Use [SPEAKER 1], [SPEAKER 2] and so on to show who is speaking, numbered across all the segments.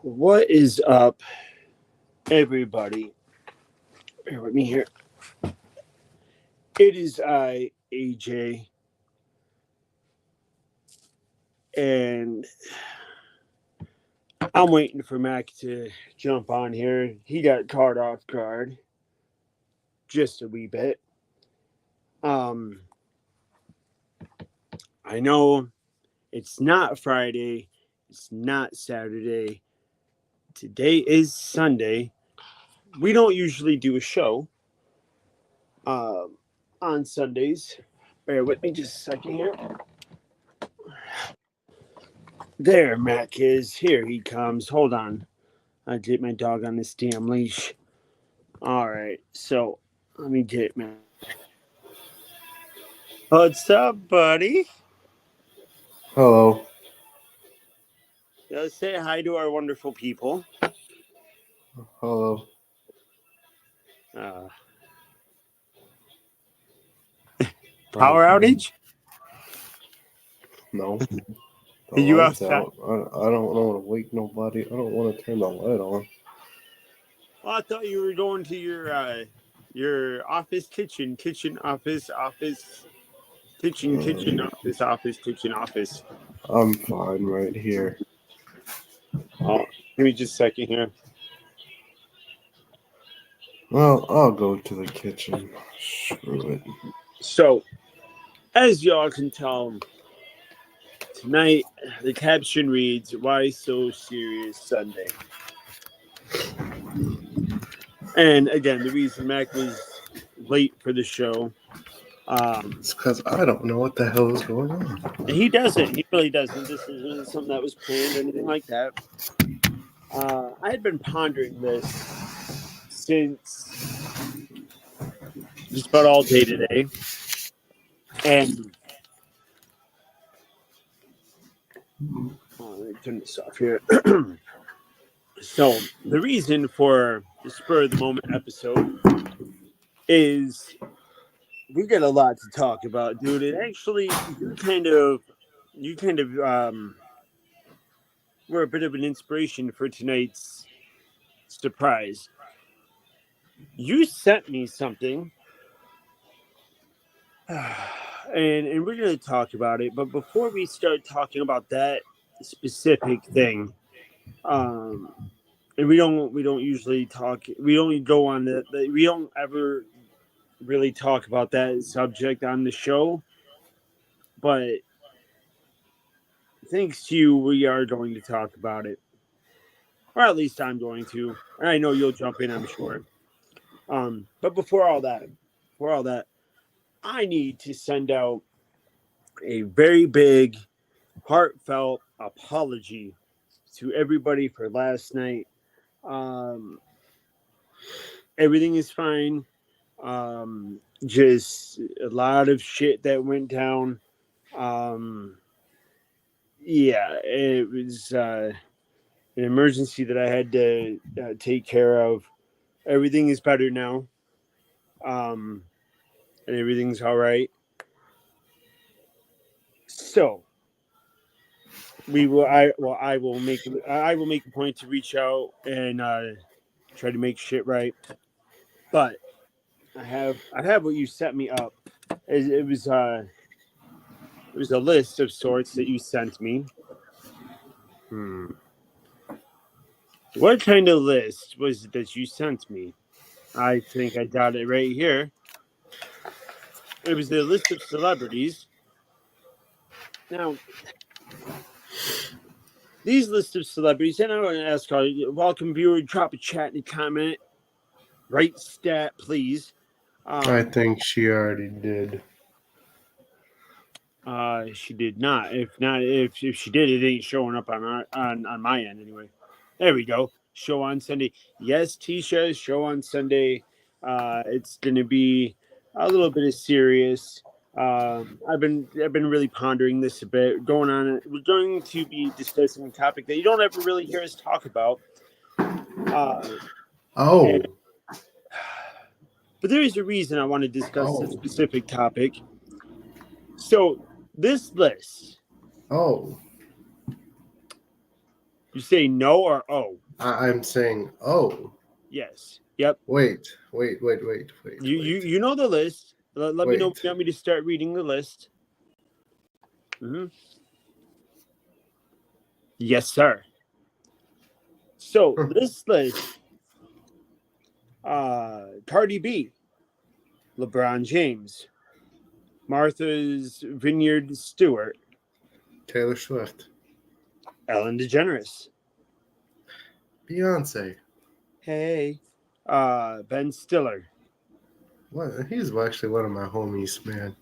[SPEAKER 1] What is up, everybody? Bear with me here. It is I, AJ, and I'm waiting for Mac to jump on here. He got caught off guard just a wee bit. Um, I know it's not Friday, it's not Saturday. Today is Sunday. We don't usually do a show on Sundays. Bear with me just a second here. There, Mac is. Here he comes. Hold on. I get my dog on this damn leash. All right, so let me get Mac. What's up, buddy?
[SPEAKER 2] Hello.
[SPEAKER 1] Say hi to our wonderful people.
[SPEAKER 2] Hello.
[SPEAKER 1] Uh, Power outage?
[SPEAKER 2] No.
[SPEAKER 1] Are
[SPEAKER 2] The
[SPEAKER 1] you
[SPEAKER 2] light's
[SPEAKER 1] outside?
[SPEAKER 2] out. I don't want to wake nobody. I don't want to turn the light on.
[SPEAKER 1] Well, I thought you were going to your office, kitchen, office, kitchen, office, kitchen, office.
[SPEAKER 2] I'm fine right here.
[SPEAKER 1] Oh, give me just a second here.
[SPEAKER 2] Well, I'll go to the kitchen. Screw it.
[SPEAKER 1] So, as y'all can tell, tonight the caption reads, "Why so serious Sunday?" And again, the reason Mac was late for the show,
[SPEAKER 2] It's because I don't know what the hell is going on.
[SPEAKER 1] he doesn't. He really doesn't. This isn't something that was planned or anything like that. I had been pondering this since just about all day today, and let me turn this off here. So the reason for the spur of the moment episode is we got a lot to talk about, dude. It actually you kind of were a bit of an inspiration for tonight's surprise. You sent me something, and we're gonna talk about it. But before we start talking about that specific thing, and we don't usually talk. We don't go on we don't ever really talk about that subject on the show. But thanks to you, we are going to talk about it, or at least I'm going to. And I know you'll jump in, I'm sure. But before all that, I need to send out a very big, heartfelt apology to everybody for last night. Um, Everything is fine. Just a lot of shit that went down. Um, yeah, it was an emergency that I had to take care of. Everything is better now. Um, and everything's all right. So I will make a point to reach out and try to make shit right. But I have what you set me up. It was a list of sorts that you sent me. Hmm. What kind of list was it that you sent me? I think I got it right here. It was the list of celebrities. Now, these list of celebrities, and I want to ask all, welcome viewer, drop a chat and a comment, write stat, please.
[SPEAKER 2] I think she already did.
[SPEAKER 1] She did not. If not, if she did, it ain't showing up on my end anyway. There we go. Show on Sunday. Yes, Tisha, show on Sunday. It's gonna be a little bit of serious. I've been really pondering this a bit. Going on, we're going to be discussing a topic that you don't ever really hear us talk about.
[SPEAKER 2] Oh.
[SPEAKER 1] But there is a reason I want to discuss this specific topic. So this list.
[SPEAKER 2] Oh.
[SPEAKER 1] You say no or oh?
[SPEAKER 2] I'm saying oh.
[SPEAKER 1] Yes. Yep.
[SPEAKER 2] Wait.
[SPEAKER 1] You know the list. Let me know if
[SPEAKER 2] Wait.
[SPEAKER 1] you want me to start reading the list. Mm-hmm. Yes, sir. So this list: Cardi B, LeBron James, Martha's Vineyard Stewart,
[SPEAKER 2] Taylor Swift.
[SPEAKER 1] Ellen DeGeneres,
[SPEAKER 2] Beyonce.
[SPEAKER 1] hey, Ben Stiller,
[SPEAKER 2] What? He's actually one of my homies, man.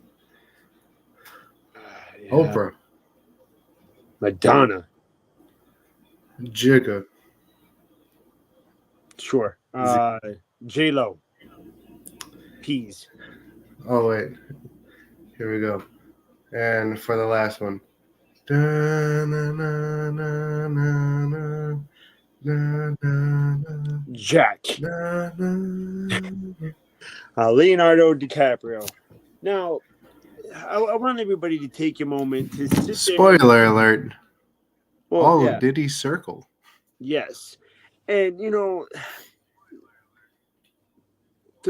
[SPEAKER 1] yeah,
[SPEAKER 2] Oprah.
[SPEAKER 1] Madonna,
[SPEAKER 2] Jigga.
[SPEAKER 1] sure, J Lo, Peas,
[SPEAKER 2] Oh wait. Here we go. And for the last one.
[SPEAKER 1] Jack, Leonardo DiCaprio. Now, I want everybody to take a moment to sit there.
[SPEAKER 2] Spoiler alert.
[SPEAKER 1] Well,
[SPEAKER 2] All
[SPEAKER 1] yeah,
[SPEAKER 2] of Diddy's circle.
[SPEAKER 1] yes, and the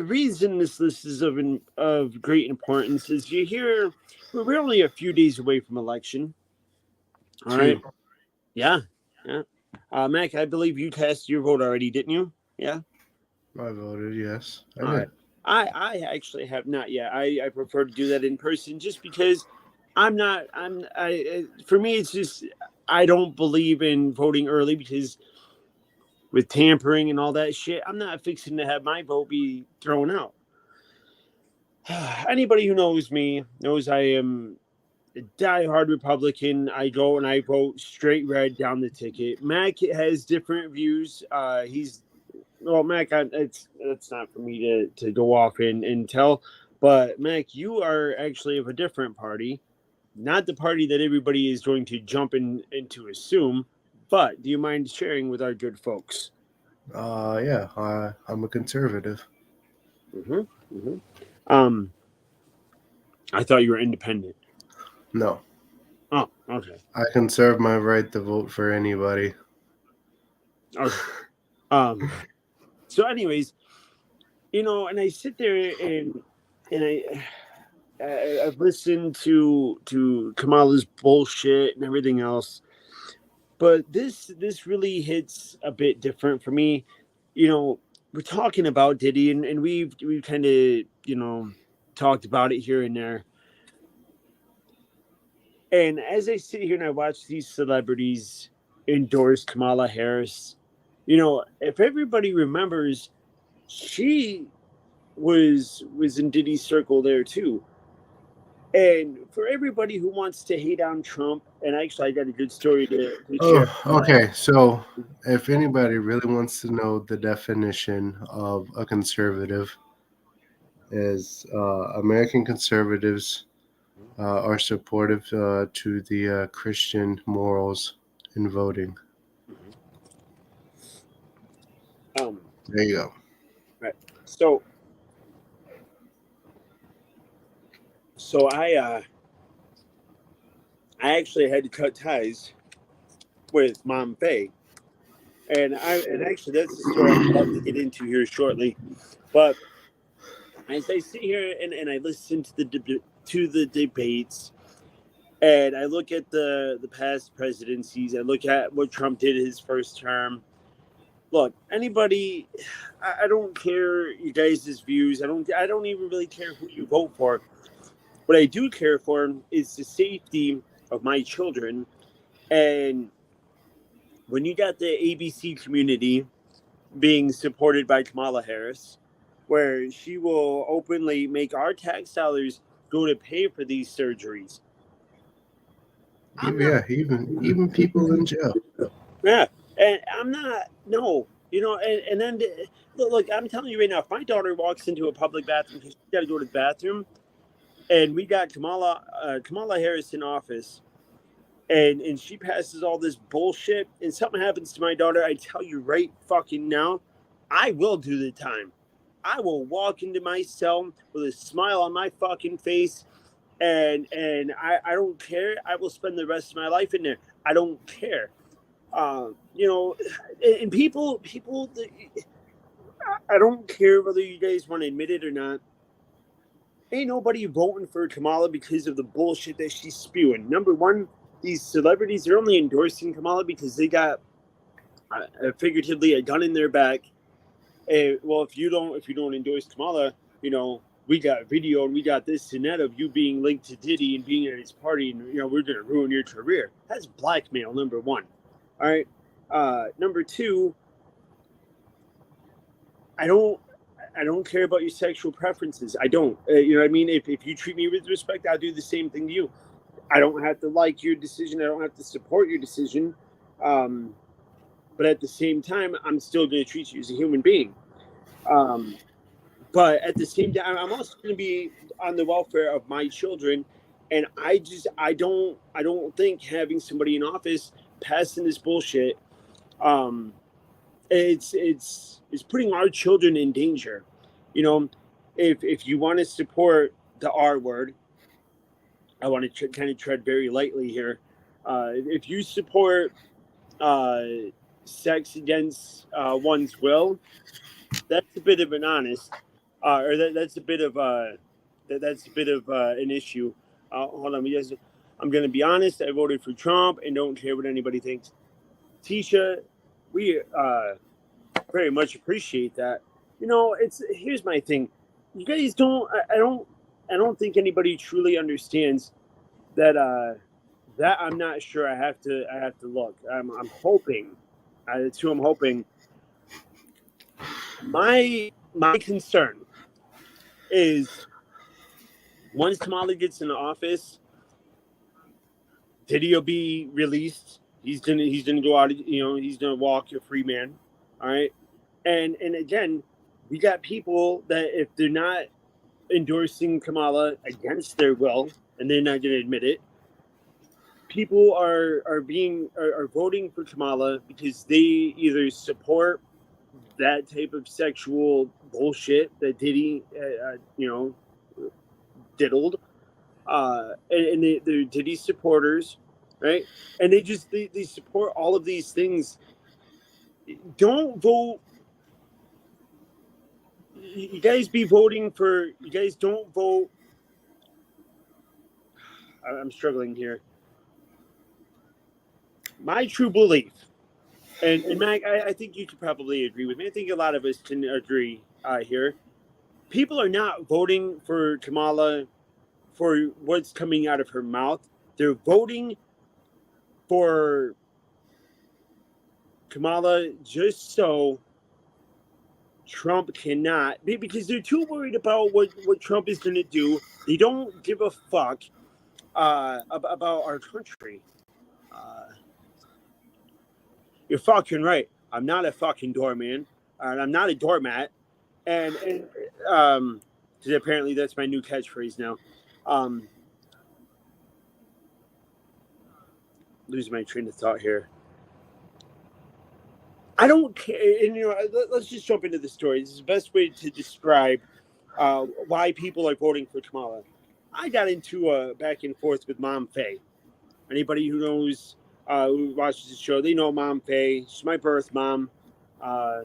[SPEAKER 1] reason this list is of great importance is you hear we're only a few days away from election. All right.
[SPEAKER 2] Two.
[SPEAKER 1] Yeah. Yeah. Mac, I believe you cast your vote already, didn't you? Yeah.
[SPEAKER 2] I voted yes. I
[SPEAKER 1] All
[SPEAKER 2] did.
[SPEAKER 1] right. I actually have not yet. I prefer to do that in person just because for me it's just I don't believe in voting early because with tampering and all that shit, I'm not fixing to have my vote be thrown out. Anybody who knows me knows I am a diehard Republican. I go and I vote straight red down the ticket. Mac has different views. Mac. It's not for me to go off and tell, but Mac, you are actually of a different party, not the party that everybody is going to jump into assume. But do you mind sharing with our good folks?
[SPEAKER 2] Yeah. I'm a conservative.
[SPEAKER 1] Mm-hmm, mm-hmm. Um, I thought you were independent.
[SPEAKER 2] No.
[SPEAKER 1] Oh, okay.
[SPEAKER 2] I conserve my right to vote for anybody.
[SPEAKER 1] Okay. Um. So, anyways, and I sit there and I've listened to Kamala's bullshit and everything else, but this really hits a bit different for me. We're talking about Diddy, and we've kind of talked about it here and there. And as I sit here and I watch these celebrities endorse Kamala Harris, if everybody remembers, she was in Diddy's circle there too. And for everybody who wants to hate on Trump, and actually I got a good story to share.
[SPEAKER 2] Oh, okay. So, if anybody really wants to know the definition of a conservative, is American conservatives are supportive to the Christian morals in voting. There you go.
[SPEAKER 1] Right. So I actually had to cut ties with Mom Faye, and actually that's the story I'm about to get into here shortly. But as I sit here and I listen to the debates, and I look at the past presidencies, I look at what Trump did his first term. Look, anybody, I don't care you guys' views. I don't even really care who you vote for. What I do care for is the safety of my children. And when you got the ABC community being supported by Kamala Harris, where she will openly make our tax dollars go to pay for these surgeries.
[SPEAKER 2] Even people in jail.
[SPEAKER 1] Yeah, and I'm not. No, and then look. I'm telling you right now, if my daughter walks into a public bathroom because she's got to go to the bathroom, and we got Kamala Harris in office, and she passes all this bullshit, and something happens to my daughter, I tell you right fucking now, I will do the time. I will walk into my cell with a smile on my fucking face, and I don't care. I will spend the rest of my life in there. I don't care. You know, and people, I don't care whether you guys want to admit it or not. Ain't nobody voting for Kamala because of the bullshit that she's spewing. Number one, these celebrities are only endorsing Kamala because they got figuratively a gun in their back. Well, if you don't endorse Kamala, you know, we got video and we got this and that of you being linked to Diddy and being at his party, and you know we're gonna ruin your career. That's blackmail. Number one. All right. Number two, I don't. I don't care about your sexual preferences. I don't. You know what I mean? If you treat me with respect, I'll do the same thing to you. I don't have to like your decision. I don't have to support your decision. Um, but at the same time, I'm still going to treat you as a human being. Um, but at the same time, I'm also going to be on the welfare of my children. And I don't think having somebody in office passing this bullshit, um, it's putting our children in danger. You know, if you want to support the R word, I want to kind of tread very lightly here. If you support uh, sex against one's will, that's a bit of an honest, or that's a bit of that's a bit of an issue. Hold on, yes, I'm going to be honest. I voted for Trump and don't care what anybody thinks. Tisha, we very much appreciate that. You know, it's here's my thing. You guys don't. I don't think anybody truly understands that. That I'm not sure. I have to look. I'm hoping. That's who I'm hoping. My concern is once Kamala gets into office, Diddy will be released. He's gonna go out. You know, he's gonna walk a free man. All right, and again, we got people that if they're not endorsing Kamala against their will, and they're not gonna admit it, people are voting for Kamala because they either support that type of sexual bullshit that Diddy, diddled, and they're Diddy supporters, right? And they support all of these things. Don't vote. You guys be voting for. You guys don't vote. I'm struggling here. My true belief, and Mac, I think you could probably agree with me. I think a lot of us can agree here. People are not voting for Kamala for what's coming out of her mouth. They're voting for Kamala just so Trump cannot, because they're too worried about what Trump is going to do. They don't give a fuck about our country. Uh, you're fucking right. I'm not a fucking doorman, and I'm not a doormat. And because apparently that's my new catchphrase now. Um, losing my train of thought here. I don't care. And, let's just jump into the story. This is the best way to describe why people are voting for Kamala. I got into a back and forth with Mom Faye. Anybody who knows, who watches the show, they know Mom Faye. She's my birth mom. My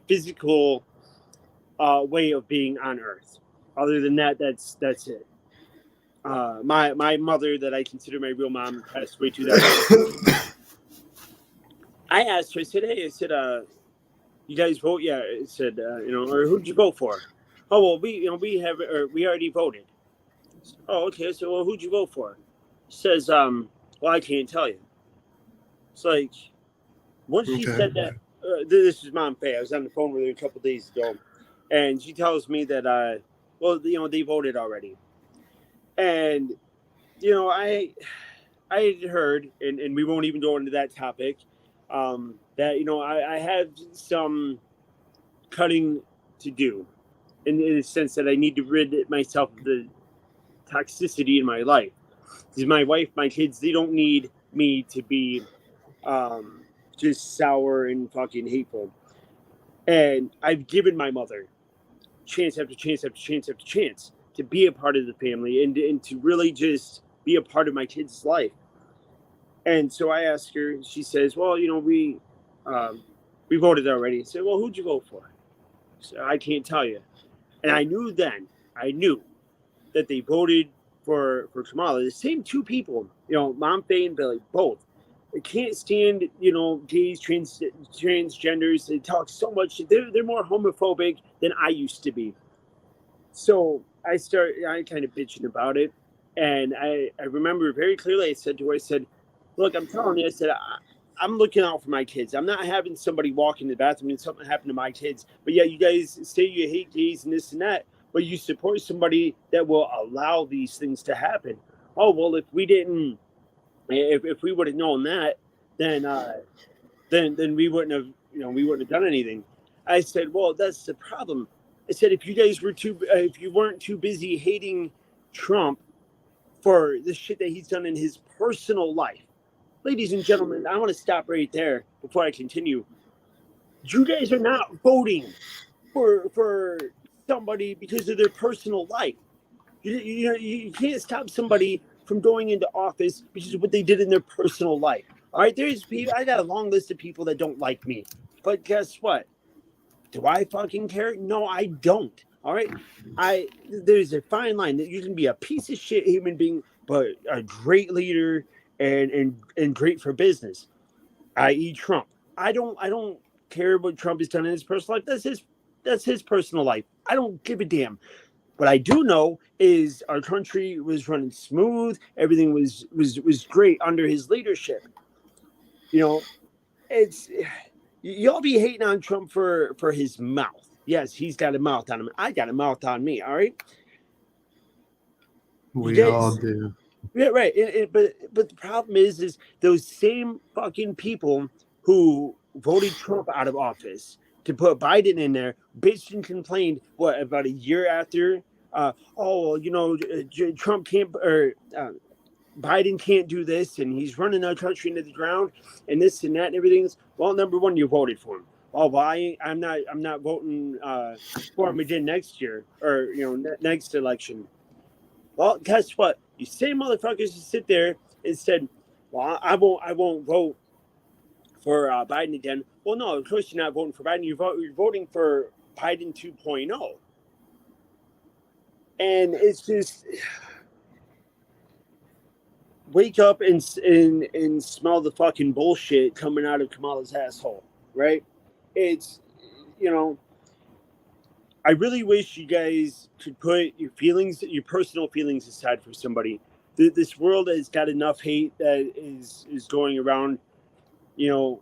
[SPEAKER 1] physical way of being on Earth. Other than that, that's it. My mother, that I consider my real mom, passed away 2000. I asked her. I said, "Hey, you guys vote? Yeah." I said, or who'd you vote for? Oh well, we already voted. Oh, okay. So well, who'd you vote for? She says, well, I can't tell you. It's like once she said that. This is Mom Faye. I was on the phone with her a couple days ago, and she tells me that they voted already, and I had heard, and we won't even go into that topic. That I have some cutting to do, in the sense that I need to rid myself of the toxicity in my life. Because my wife, my kids, they don't need me to be just sour and fucking hateful. And I've given my mother chance after chance after chance after chance to be a part of the family and to really just be a part of my kids' life. And so I asked her. She says, "Well, we voted already." I said, "Well, who'd you vote for?" So I can't tell you. And I knew then. I knew that they voted for Kamala. The same two people, Mom Faye and Billy, both. They can't stand, gays, transgenders. They talk so much. They're more homophobic than I used to be. So I kind of bitching about it. And I remember very clearly, I said to her, I said, "Look, I'm telling you," I said, I'm looking out for my kids. I'm not having somebody walk in the bathroom and something happen to my kids. But yeah, you guys say you hate gays and this and that, but you support somebody that will allow these things to happen. Oh, well, if we would have known that, then then we wouldn't have done anything. I said, well, that's the problem. I said, if you weren't too busy hating Trump for the shit that he's done in his personal life. Ladies and gentlemen, I want to stop right there before I continue. You guys are not voting for somebody because of their personal life. You can't stop somebody from going into office because of what they did in their personal life. All right, there's people. I got a long list of people that don't like me, but guess what? Do I fucking care? No, I don't. All right, there's a fine line that you can be a piece of shit human being, but a great leader and great for business, i.e., Trump. I don't care what Trump has done in his personal life. That's his personal life. I don't give a damn. What I do know is our country was running smooth. Everything was great under his leadership. You know, it's y'all be hating on Trump for his mouth. Yes, he's got a mouth on him. I got a mouth on me. All right, you
[SPEAKER 2] We all
[SPEAKER 1] guys.
[SPEAKER 2] do.
[SPEAKER 1] Yeah, right. But the problem is those same fucking people who voted Trump out of office to put Biden in there bitched and complained. What about a year after? Oh, Trump can't or Biden can't do this, and he's running our country into the ground, and this and that and everything. Well, number one, you voted for him. Oh, well, I'm not voting for him again next year or next election. Well, guess what? You same motherfuckers who sit there and said, "Well, I won't vote for Biden again." Well, no, of course you're not voting for Biden. You're voting for Biden 2.0, and it's just wake up and smell the fucking bullshit coming out of Kamala's asshole, right? It's you know I really wish you guys could put your personal feelings aside for somebody. This world has got enough hate that is going around. You know,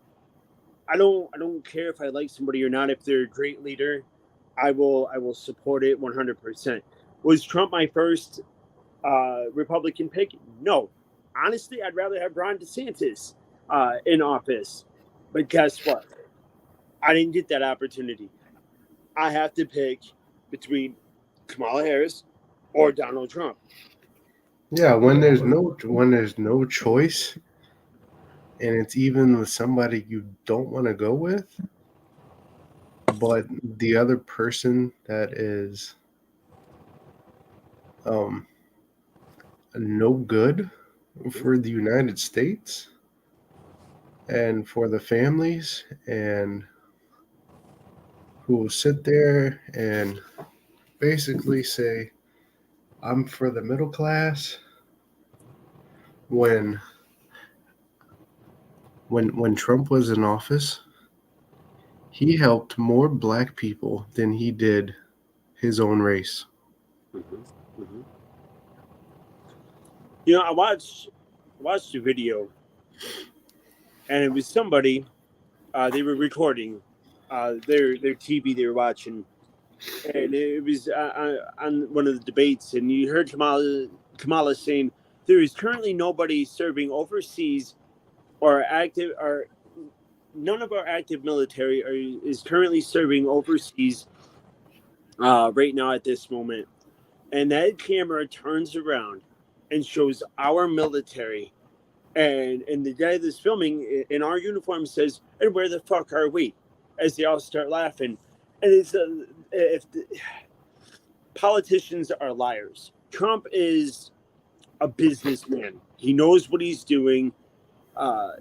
[SPEAKER 1] I don't care if I like somebody or not. If they're a great leader, I will support it 100%. Was Trump my first Republican pick? No, honestly, I'd rather have Ron DeSantis in office. But guess what? I didn't get that opportunity. I have to pick between Kamala Harris or Donald Trump.
[SPEAKER 2] Yeah, when there's no choice, and it's even with somebody you don't want to go with, but the other person that is um no good for the United States and for the families, and who will sit there and basically say, I'm for the middle class, when when Trump was in office, he helped more black people than he did his own race.
[SPEAKER 1] Mm-hmm. Mm-hmm. I watched a video, and it was somebody. They were recording their TV they were watching, and it was on one of the debates, and you heard Kamala saying there is currently nobody serving overseas or active or none of our active military is currently serving overseas right now at this moment. And that camera turns around and shows our military, and the guy that's filming in our uniform says, "And where the fuck are we?" As they all start laughing, and it's if the, politicians are liars. Trump is a businessman. He knows what he's doing.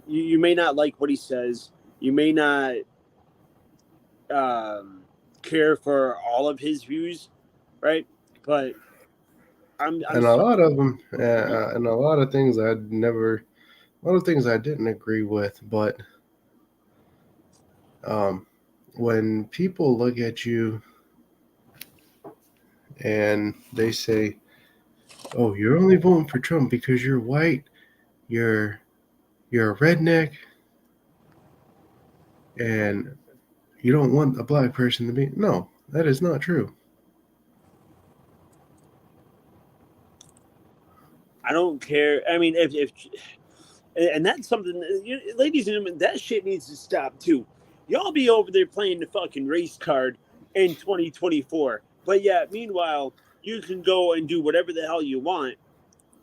[SPEAKER 1] You may not like what he says. You may not care for all of his views, right? But I'm
[SPEAKER 2] And a lot of them, and a lot of things a lot of things I didn't agree with. But um, when people look at you and they say, "Oh, you're only voting for Trump because you're white, you're you're a redneck, and you don't want a black person to be," no, that is not true.
[SPEAKER 1] I don't care. I mean, if and that's something, ladies and gentlemen, that shit needs to stop too. Y'all be over there playing the fucking race card in 2024, but yeah, meanwhile, you can go and do whatever the hell you want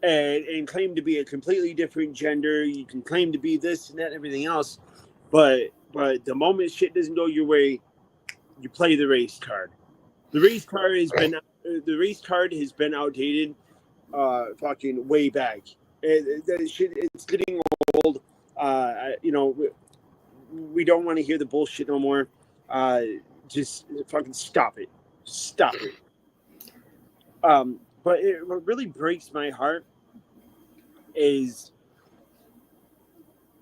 [SPEAKER 1] and claim to be a completely different gender. You can claim to be this and that and everything else, but the moment shit doesn't go your way, you play the race card. The race card has been outdated, fucking way back. It's getting old. You know, we don't want to hear the bullshit no more. Just fucking stop it. Stop it. But what really breaks my heart is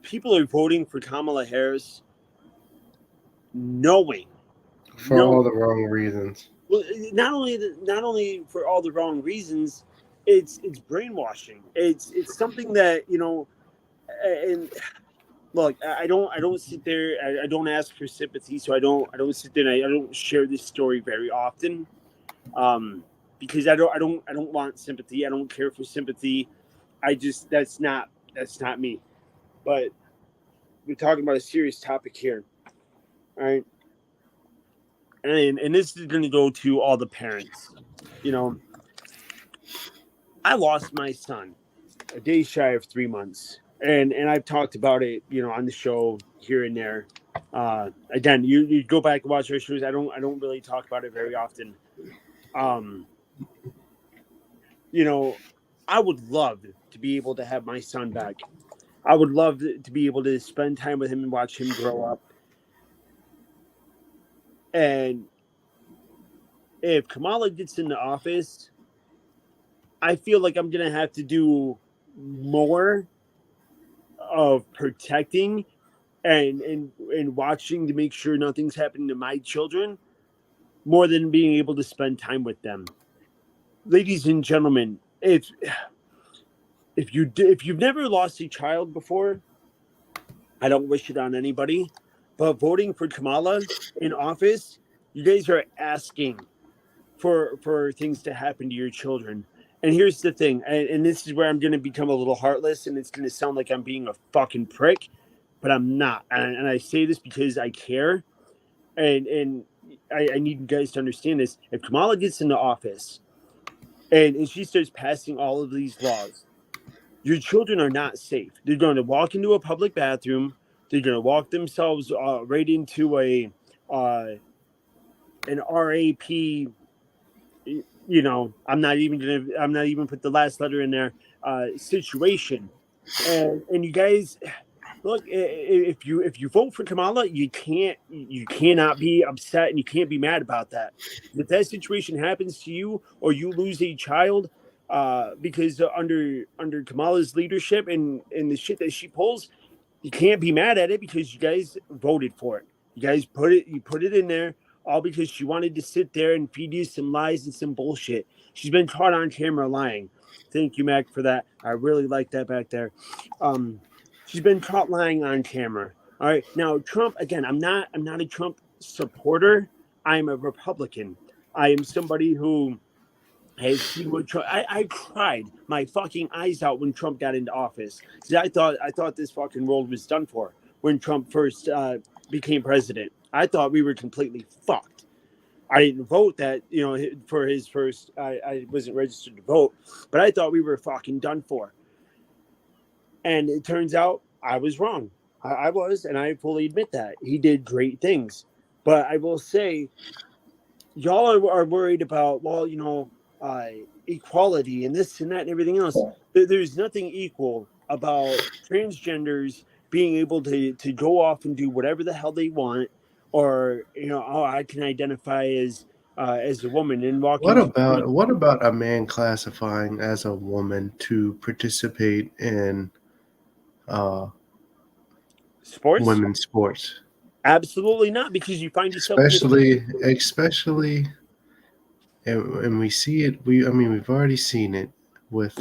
[SPEAKER 1] people are voting for Kamala Harris knowing,
[SPEAKER 2] For all
[SPEAKER 1] knowing.
[SPEAKER 2] the wrong reasons.
[SPEAKER 1] Well, not only for all the wrong reasons, it's brainwashing. It's something that and look, I don't sit there. I don't ask for sympathy, so I don't sit there and I don't share this story very often, because I don't want sympathy. I don't care for sympathy. I just that's not me. But we're talking about a serious topic here, all right? And this is going to go to all the parents. You know, I lost my son a day shy of 3 months, and I've talked about it, on the show here and there. Again, you go back and watch our shows. I don't really talk about it very often. Um, you know, I would love to be able to have my son back. I would love to be able to spend time with him and watch him grow up. And if Kamala gets into office, I feel like I'm gonna have to do more of protecting and watching to make sure nothing's happening to my children more than being able to spend time with them. Ladies and gentlemen, if you've never lost a child before, I don't wish it on anybody. But voting for Kamala in office, you guys are asking for things to happen to your children. And here's the thing, and this is where I'm going to become a little heartless, and it's going to sound like I'm being a fucking prick, but I'm not. And I say this because I care, and I need you guys to understand this. If Kamala gets into office and she starts passing all of these laws, your children are not safe. They're going to walk into a public bathroom. They're going to walk themselves right into uh, an RAP. I'm not even put the last letter in there. Situation, and you guys look. If you vote for Kamala, you cannot be upset and you can't be mad about that. If that situation happens to you or you lose a child, because under Kamala's leadership and the shit that she pulls, you can't be mad at it because you guys voted for it. You put it in there all because she wanted to sit there and feed you some lies and some bullshit. She's been caught on camera lying. Thank you, Mac, for that. I really like that back there. Um, she's been caught lying on camera. All right. Now, Trump, again, I'm not a Trump supporter. I'm a Republican. I am somebody who has seen what Trump. I cried my fucking eyes out when Trump got into office. See, I thought this fucking world was done for when Trump first became president. I thought we were completely fucked. I didn't vote that for his first. I wasn't registered to vote, but I thought we were fucking done for. And it turns out I was wrong. I was, and I fully admit that he did great things. But I will say y'all are worried about, equality and this and that and everything else. There's nothing equal about transgenders being able to go off and do whatever the hell they want, or oh, I can identify as a woman and walk
[SPEAKER 2] What
[SPEAKER 1] into
[SPEAKER 2] about a man classifying as a woman to participate in uh,
[SPEAKER 1] sports?
[SPEAKER 2] women's sports?
[SPEAKER 1] Absolutely not, because you find yourself in a
[SPEAKER 2] Especially, and we see it. We've already seen it with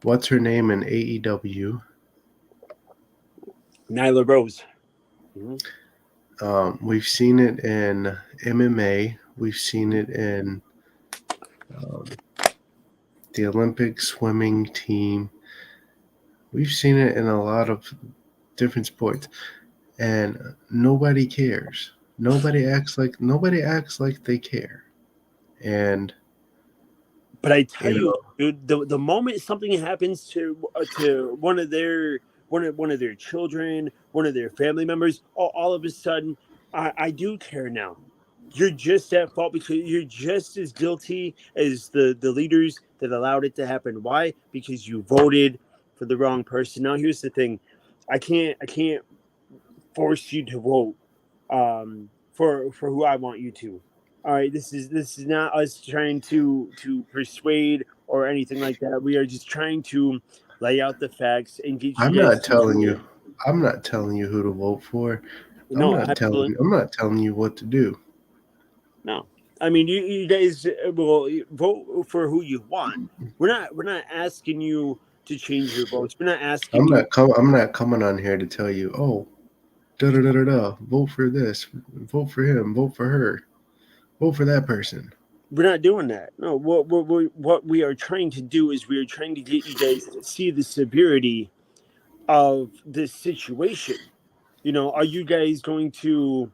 [SPEAKER 2] what's her name in AEW.
[SPEAKER 1] Nyla Rose.
[SPEAKER 2] We've seen it in MMA. We've seen it in um, the Olympic swimming team. We've seen it in a lot of different sports, and nobody cares. Nobody acts like they care. And
[SPEAKER 1] But I tell
[SPEAKER 2] you
[SPEAKER 1] you,
[SPEAKER 2] know,
[SPEAKER 1] dude, the moment something happens to one of their children, one of their family members, all of a sudden, I do care now. You're just at fault because you're just as guilty as the leaders that allowed it to happen. Why? Because you voted for the wrong person. Now here's the thing, I can't force you to vote for who I want you to. All right, this is not us trying to persuade or anything like that. We are just trying to lay out the facts and get you
[SPEAKER 2] I'm
[SPEAKER 1] guys
[SPEAKER 2] not
[SPEAKER 1] to
[SPEAKER 2] telling
[SPEAKER 1] do
[SPEAKER 2] you.
[SPEAKER 1] it.
[SPEAKER 2] I'm not telling you who to vote for.
[SPEAKER 1] No, absolutely
[SPEAKER 2] I'm not telling you what to do.
[SPEAKER 1] no. I mean, you guys will vote for who you want. We're not asking you to change your votes. We're not asking you.
[SPEAKER 2] I'm not coming on here to tell you, oh, da da da da da, vote for this, vote for him, vote for her, vote for that person.
[SPEAKER 1] We're not doing that. No, what we are trying to do is we are trying to get you guys to see the severity of this situation. Are you guys going to,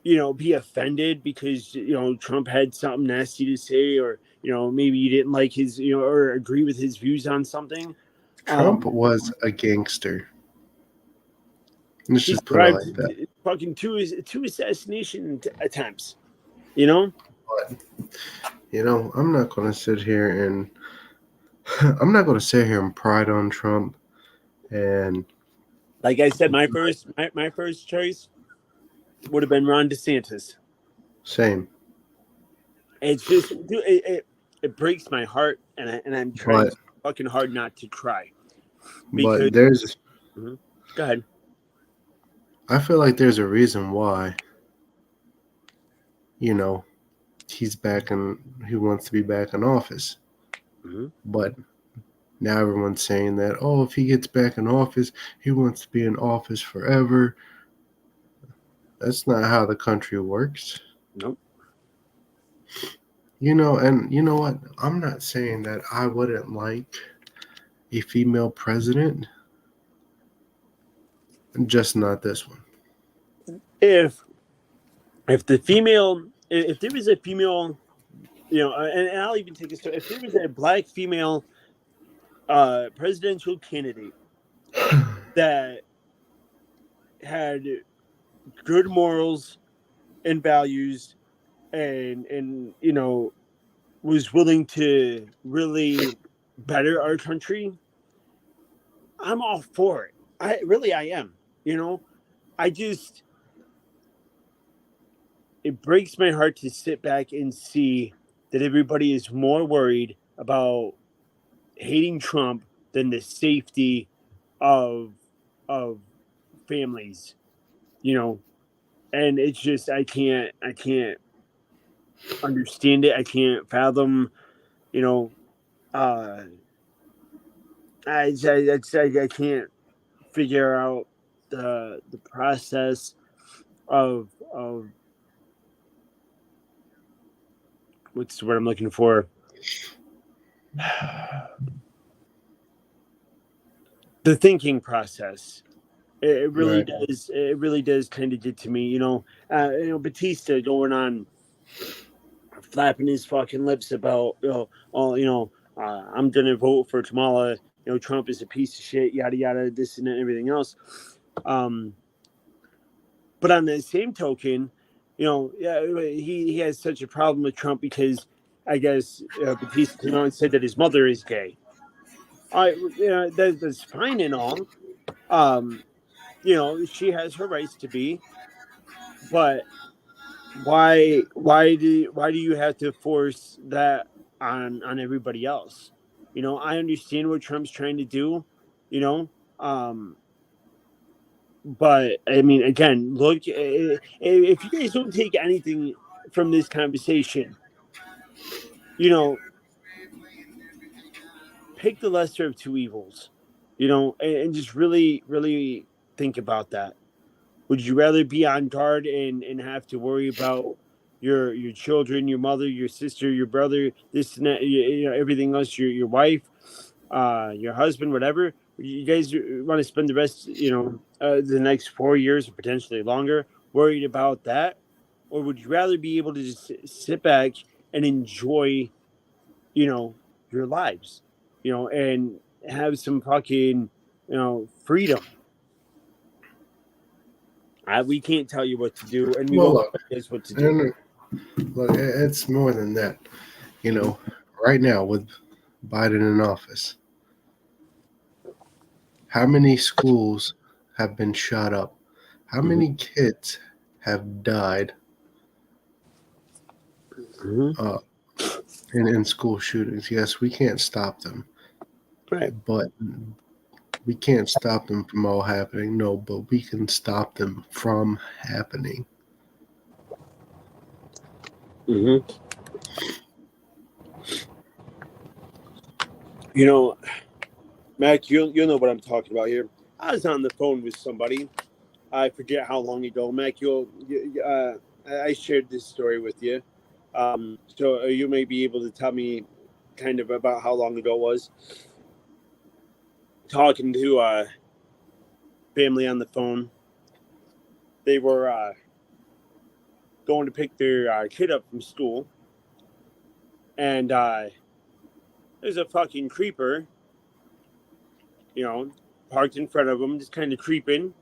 [SPEAKER 1] be offended because, Trump had something nasty to say, or, maybe you didn't like his, or agree with his views on something?
[SPEAKER 2] Trump was a gangster. Let's
[SPEAKER 1] He
[SPEAKER 2] just put it
[SPEAKER 1] survived
[SPEAKER 2] like that.
[SPEAKER 1] fucking two assassination attempts, you know?
[SPEAKER 2] But I'm not going to sit here and I'm not going to sit here and pride on Trump. And
[SPEAKER 1] Like I said, my first choice would have been Ron DeSantis.
[SPEAKER 2] same,
[SPEAKER 1] It's just, dude, it breaks my heart, and I'm trying
[SPEAKER 2] but
[SPEAKER 1] so fucking hard not to cry because.
[SPEAKER 2] there's
[SPEAKER 1] Mhm. Go ahead.
[SPEAKER 2] I feel like there's a reason why you know he's back and he wants to be back in office.
[SPEAKER 1] Mm-hmm.
[SPEAKER 2] But now everyone's saying that, oh, if he gets back in office, he wants to be in office forever. That's not how the country works.
[SPEAKER 1] Nope.
[SPEAKER 2] And you know what? I'm not saying that I wouldn't like a female president, just not this one.
[SPEAKER 1] If the female, if there was a female, and I'll even take a step. If there was a black female presidential candidate that had good morals and values, and was willing to really better our country, I'm all for it. I am. I just, it breaks my heart to sit back and see that everybody is more worried about hating Trump than the safety of of families, and it's just I can't understand it. I can't fathom, you know, uh, I can't figure out the process of what's the word I'm looking for. The thinking process. It really
[SPEAKER 2] Right.
[SPEAKER 1] does. It really does kind of get to me. Batista going on flapping his fucking lips about, I'm gonna vote for Kamala. Trump is a piece of shit. Yada yada. This and everything else. Um, but on the same token, yeah, he has such a problem with Trump because I guess Batista came out and said that his mother is gay. That's fine and all. Um, she has her rights to be, but why do you have to force that on everybody else? I understand what Trump's trying to do, you know, um, but I mean, again, look, if you guys don't take anything from this conversation, you know, pick the lesser of two evils, and just really, really think about that. Would you rather be on guard and have to worry about your children, your mother, your sister, your brother, this and that, everything else, your wife, your husband, whatever? You guys want to spend the rest, the next 4 years or potentially longer worried about that, or would you rather be able to just sit back and enjoy, your lives, and have some fucking, freedom? We can't tell you what to do, and we
[SPEAKER 2] Well,
[SPEAKER 1] won't
[SPEAKER 2] look,
[SPEAKER 1] tell you guys what to do.
[SPEAKER 2] and look, it's more than that. You know, right now with Biden in office, how many schools have been shot up? How
[SPEAKER 1] Mm-hmm.
[SPEAKER 2] many kids have died
[SPEAKER 1] Mm-hmm.
[SPEAKER 2] uh, in school shootings? Yes, we can't stop them,
[SPEAKER 1] Right.
[SPEAKER 2] but we can't stop them from all happening. No, but we can stop them from happening.
[SPEAKER 1] Mm-hmm. You know, Mac, you'll know what I'm talking about here. I was on the phone with somebody. I forget how long ago. Mac, I shared this story with you. So you may be able to tell me kind of about how long ago it was. Talking to family on the phone. They were going to pick their kid up from school, and there's a fucking creeper, parked in front of them, just kind of creeping.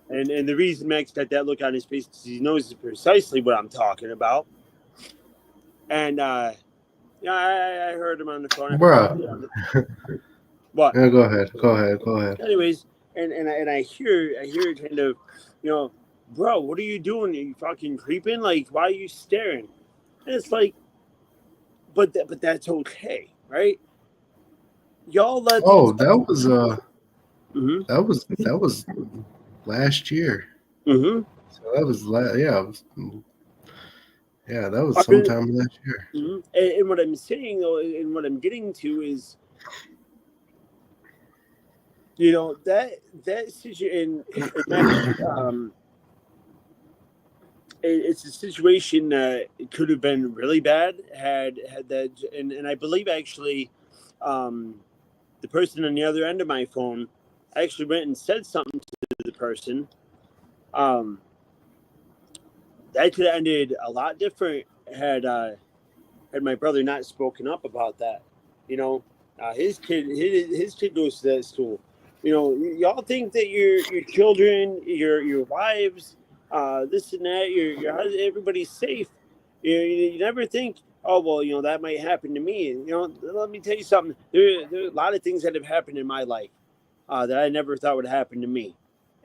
[SPEAKER 1] And the reason Max got that look on his face is he knows precisely what I'm talking about. And yeah, I heard him on the phone.
[SPEAKER 2] Bruh.
[SPEAKER 1] What?
[SPEAKER 2] Yeah, go ahead.
[SPEAKER 1] Anyways, and I hear kind of, you know, bro, what are you doing? Are you fucking creeping? Like, why are you staring? And it's like, but that's okay, right? Y'all let these.
[SPEAKER 2] Oh,
[SPEAKER 1] Mm-hmm.
[SPEAKER 2] that was last year.
[SPEAKER 1] Mm-hmm.
[SPEAKER 2] So that was yeah, that was
[SPEAKER 1] I mean,
[SPEAKER 2] sometime last year.
[SPEAKER 1] and what I'm saying though, and what I'm getting to is, that situation, it's a situation that it could have been really bad had that, and I believe actually, um, the person on the other end of my phone actually went and said something to the person. Um, that could have ended a lot different had my brother not spoken up about that. His kid goes to that school. Y'all think that your children, your wives, this and that, everybody's safe. You never think, oh well, that might happen to me. Let me tell you something. There are a lot of things that have happened in my life that I never thought would happen to me,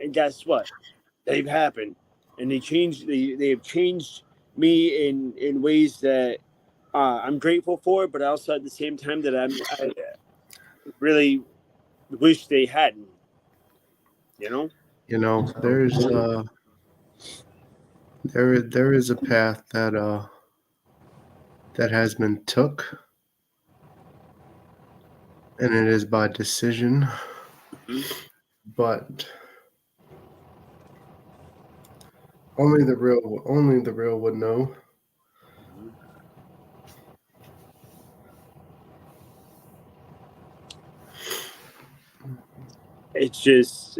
[SPEAKER 1] and guess what? They've happened, and they have changed me in ways that I'm grateful for, but also at the same time that I really wish they hadn't. You know.
[SPEAKER 2] You know, there is a path that has been took, and it is by decision.
[SPEAKER 1] Mhm.
[SPEAKER 2] But only the real would know.
[SPEAKER 1] It's just,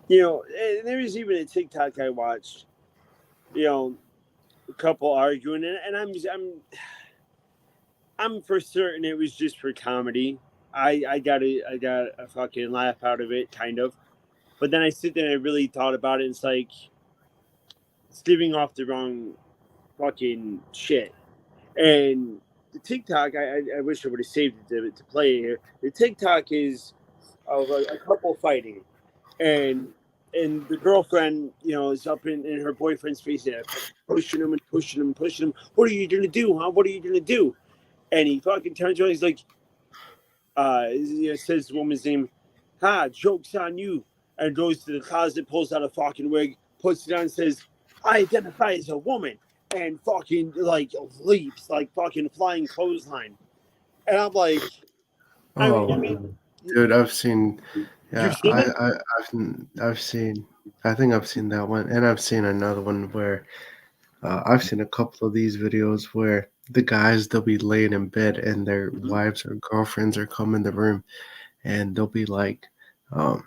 [SPEAKER 1] there was even a TikTok I watched. A couple arguing, and I'm for certain it was just for comedy. I got a fucking laugh out of it, kind of. But then I sit there and I really thought about it. And it's like it's giving off the wrong fucking shit. And the TikTok, I wish I would have saved it to play here. The TikTok is of a couple fighting, and the girlfriend, is up in her boyfriend's face, and pushing him and pushing him and pushing him. What are you gonna do, huh? What are you gonna do? And he fucking turns around. He's like, says the woman's name. Ha! Joke's on you. And goes to the closet, pulls out a fucking wig, puts it on, and says, "I identify as a woman," and fucking like leaps like fucking flying clothesline. And I'm like,
[SPEAKER 2] Oh,
[SPEAKER 1] I mean,
[SPEAKER 2] dude, I've seen.
[SPEAKER 1] you've
[SPEAKER 2] Yeah,
[SPEAKER 1] seen it?
[SPEAKER 2] I've seen. I think I've seen that one, and I've seen another one where I've seen a couple of these videos where the guys they'll be laying in bed and their
[SPEAKER 1] Mhm.
[SPEAKER 2] wives or girlfriends are come in the room and they'll be like, um,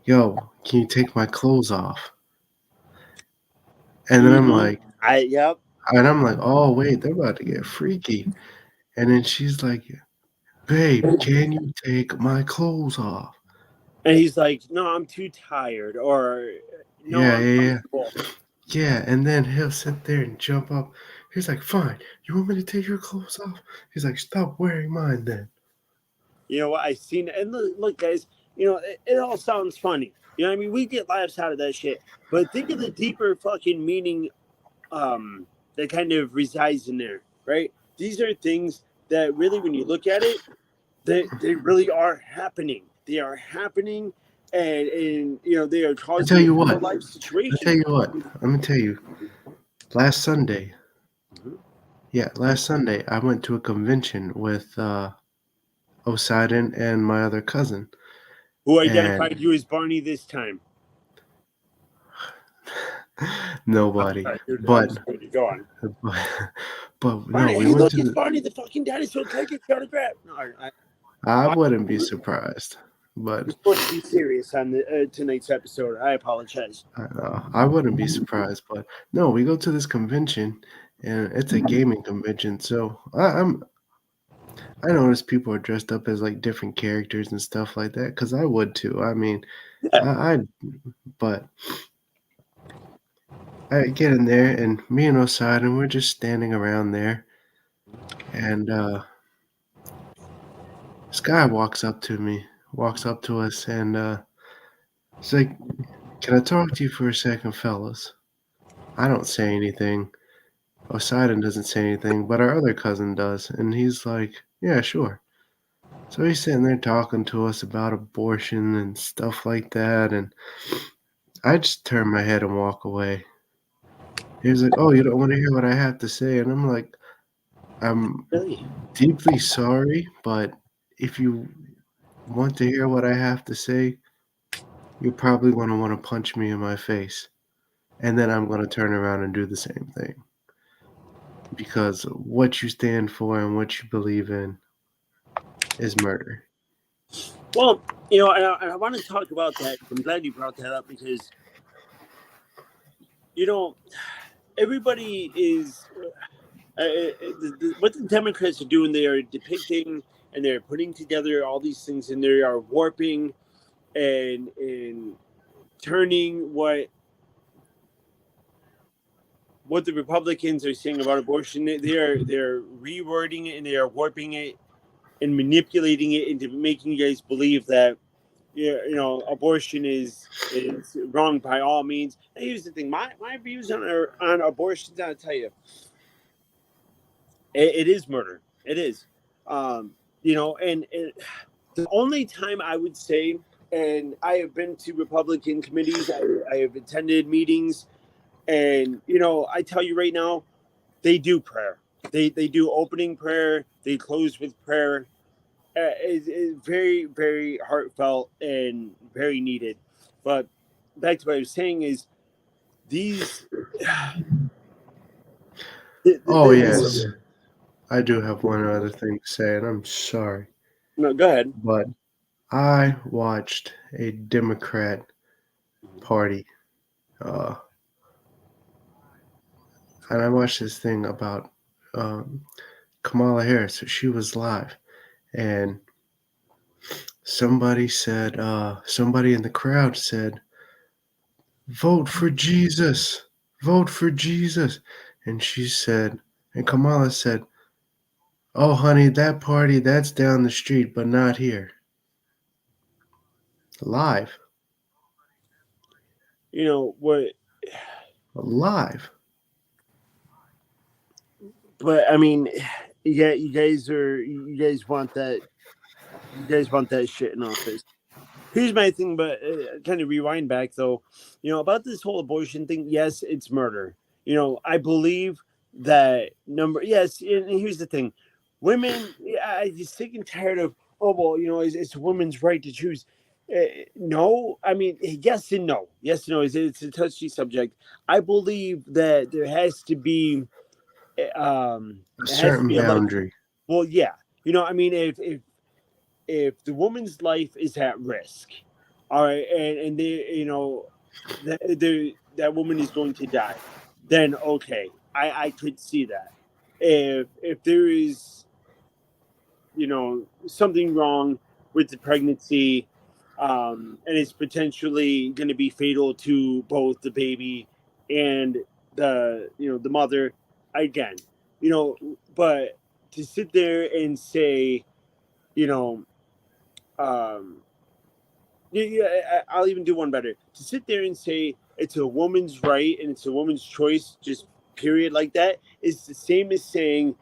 [SPEAKER 2] "Yo, can you take my clothes off?" And then
[SPEAKER 1] Mm-hmm. Yep.
[SPEAKER 2] I'm like, "Oh wait, they're about to get freaky." And then she's like, "Babe, can you take my clothes off?"
[SPEAKER 1] And he's like, "No, I'm too tired," or "No,
[SPEAKER 2] Yeah,
[SPEAKER 1] I'm
[SPEAKER 2] yeah, yeah.
[SPEAKER 1] comfortable."
[SPEAKER 2] Yeah, and then he'll sit there and jump up. He's like, "Fine, you want me to take your clothes off?" He's like, "Stop wearing mine then."
[SPEAKER 1] You know what? I've seen it. And look, guys, it all sounds funny. You know what I mean? We get laughs out of that shit. But think of the deeper fucking meaning that kind of resides in there, right? These are things that really, when you look at it, they really are happening. They are happening, and they are
[SPEAKER 2] I tell
[SPEAKER 1] causing
[SPEAKER 2] you
[SPEAKER 1] real
[SPEAKER 2] what.
[SPEAKER 1] life
[SPEAKER 2] I tell
[SPEAKER 1] situations.
[SPEAKER 2] you what. Let me tell you. Last Sunday,
[SPEAKER 1] Mhm.
[SPEAKER 2] yeah, last Sunday, I went to a convention with Poseidon and my other cousin,
[SPEAKER 1] Who
[SPEAKER 2] and
[SPEAKER 1] identified you as Barney this time? I'm
[SPEAKER 2] nobody.
[SPEAKER 1] sorry, dude. I'm
[SPEAKER 2] But
[SPEAKER 1] just going to go on.
[SPEAKER 2] but, but no,
[SPEAKER 1] Barney,
[SPEAKER 2] we
[SPEAKER 1] hey,
[SPEAKER 2] went
[SPEAKER 1] look,
[SPEAKER 2] to
[SPEAKER 1] it's
[SPEAKER 2] the.
[SPEAKER 1] Barney the fucking dinosaur. Take it, autograph. No,
[SPEAKER 2] I
[SPEAKER 1] I,
[SPEAKER 2] wouldn't be surprised, but
[SPEAKER 1] we're supposed to be serious on the tonight's episode. I apologize.
[SPEAKER 2] I wouldn't be surprised. But no, we go to this convention, and it's a gaming convention. So I notice people are dressed up as like different characters and stuff like that because I would too. I mean,
[SPEAKER 1] Yeah.
[SPEAKER 2] I but I get in there and me and Poseidon, we're just standing around there, and this guy walks up to us, and he's like, "Can I talk to you for a second, fellas?" I don't say anything. Poseidon doesn't say anything, but our other cousin does, and he's like, "Yeah, sure." So he's sitting there talking to us about abortion and stuff like that, and I just turn my head and walk away. He's like, "Oh, you don't want to hear what I have to say," and I'm like, "I'm
[SPEAKER 1] Really?
[SPEAKER 2] deeply sorry, but if you want to hear what I have to say, you're probably going to want to punch me in my face. And then I'm going to turn around and do the same thing. Because what you stand for and what you believe in is murder."
[SPEAKER 1] Well, and I want to talk about that. I'm glad you brought that up because you know everybody is what the Democrats are doing. They are depicting and they're putting together all these things, and they are warping and turning what the Republicans are saying about abortion. They're rewording it and they are warping it and manipulating it into making you guys believe that abortion is wrong by all means. And here's the thing: my views on abortion. I'll tell you, it is murder. It is, and the only time I would say, and I have been to Republican committees, I have attended meetings, and I tell you right now, they do prayer. They do opening prayer. They close with prayer. It's very very heartfelt and very needed. But back to what I was saying is these.
[SPEAKER 2] Oh,
[SPEAKER 1] This,
[SPEAKER 2] yes. I do have one other thing to say, and I'm sorry.
[SPEAKER 1] no, go ahead.
[SPEAKER 2] But I watched a Democrat party, uh, and I watched this thing about um, Kamala Harris. She was live, and somebody in the crowd said, "Vote for Jesus, vote for Jesus," and she said, and Kamala said, Oh, honey, that party, that's down the street, but not here. Live.
[SPEAKER 1] You know what?
[SPEAKER 2] Live.
[SPEAKER 1] But I mean, yeah, you guys want that. You guys want that shit in office. Here's my thing, but kind of rewind back though. You know about this whole abortion thing. Yes, it's murder. You know, I believe that number. Yes, and here's the thing: women. Yeah, I just sick and tired of. Oh well, you know, it's a woman's right to choose. No, I mean yes and no. Yes and no. It's a touchy subject. I believe that there has to be.
[SPEAKER 2] A
[SPEAKER 1] It has to
[SPEAKER 2] certain
[SPEAKER 1] be a life.
[SPEAKER 2] boundary.
[SPEAKER 1] Well, yeah. You know, I mean, if the woman's life is at risk, all right, and they, you know, that woman is going to die, then okay, I could see that. If there is, you know, something wrong with the pregnancy, and it's potentially going to be fatal to both the baby and the mother, again, you know, but to sit there and say, you know, um, yeah, I'll even do one better. To sit there and say it's a woman's right and it's a woman's choice, just period, like that, is the same as saying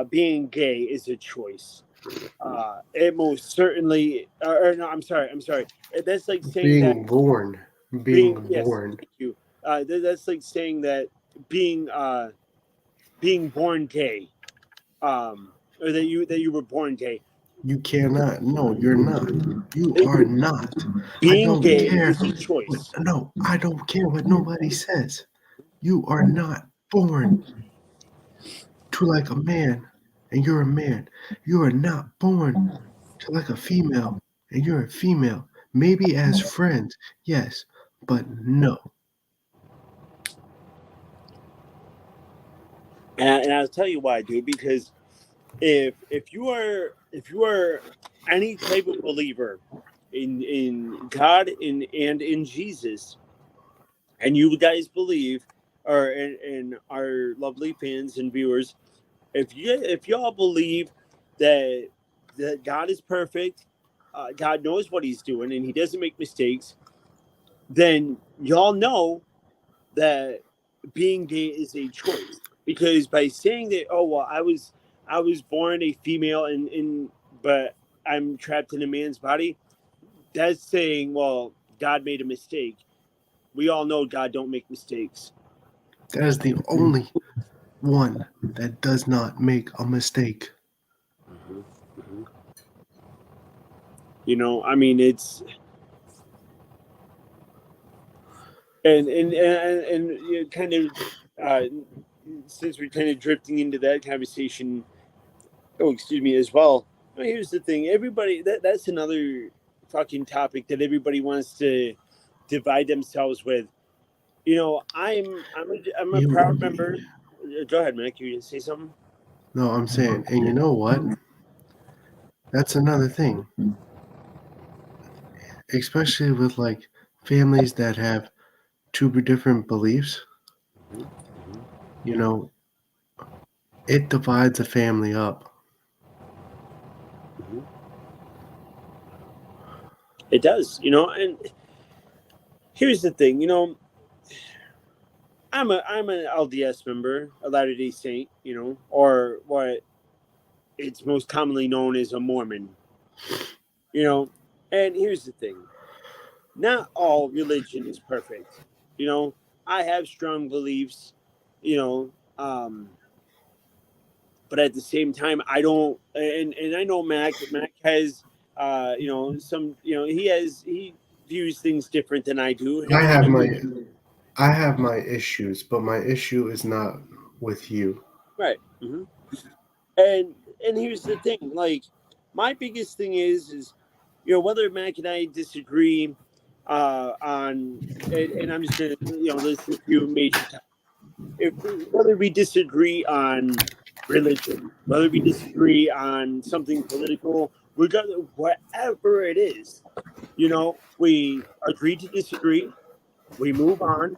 [SPEAKER 1] being gay is a choice. It most certainly, or no, I'm sorry. That's like saying that
[SPEAKER 2] Being born.
[SPEAKER 1] being,
[SPEAKER 2] Being
[SPEAKER 1] yes,
[SPEAKER 2] born.
[SPEAKER 1] thank you. That's like saying that being being born gay, or that you were born gay.
[SPEAKER 2] You cannot. No, you're not. You are
[SPEAKER 1] It-
[SPEAKER 2] not. I
[SPEAKER 1] being
[SPEAKER 2] don't
[SPEAKER 1] gay
[SPEAKER 2] care
[SPEAKER 1] is a
[SPEAKER 2] what.
[SPEAKER 1] choice.
[SPEAKER 2] No, I don't care what nobody says. You are not born to like a man, and you're a man. You are not born to like a female, and you're a female. Maybe as friends, yes, but no.
[SPEAKER 1] And I'll tell you why, dude. Because if you are any type of believer in God and in Jesus, and you guys believe, or and our lovely fans and viewers, if y'all believe that God is perfect, God knows what He's doing, and He doesn't make mistakes, then y'all know that being gay is a choice, because by saying that, oh well, I was born a female and but I'm trapped in a man's body, that's saying, well, God made a mistake. We all know God don't make mistakes.
[SPEAKER 2] That is the only one that does not make a mistake.
[SPEAKER 1] Mhm, mhm. You know, I mean, it's and you know, kind of uh, since we're kind of drifting into that conversation. Oh, excuse me, as well. Well, here's the thing. Everybody, that's another fucking topic that everybody wants to divide themselves with. You know, I'm a
[SPEAKER 2] You,
[SPEAKER 1] proud member. Go ahead, Mac. You gonna say something?
[SPEAKER 2] no, I'm saying, and you know what? That's another thing, especially with like families that have two different beliefs.
[SPEAKER 1] Mhm, mhm,
[SPEAKER 2] You know, it divides a family up.
[SPEAKER 1] mhm. It does, you know. And here's the thing, you know, I'm an LDS member, a Latter Day Saint, you know, or what it's most commonly known as a Mormon, you know. And here's the thing: not all religion is perfect. You know, I have strong beliefs, you know, but at the same time, I don't. And I know Mac has, you know, some, you know, he views things different than I do,
[SPEAKER 2] I
[SPEAKER 1] and
[SPEAKER 2] have
[SPEAKER 1] I'm
[SPEAKER 2] my I have my issues, but my issue is not with you.
[SPEAKER 1] right. And here's the thing, like my biggest thing is you know whether Mac and I disagree on, and I'm just gonna, you know, list a few major topics. If whether we disagree on religion, whether we disagree on something political, regardless, whatever it is, you know, we agree to disagree, we move on,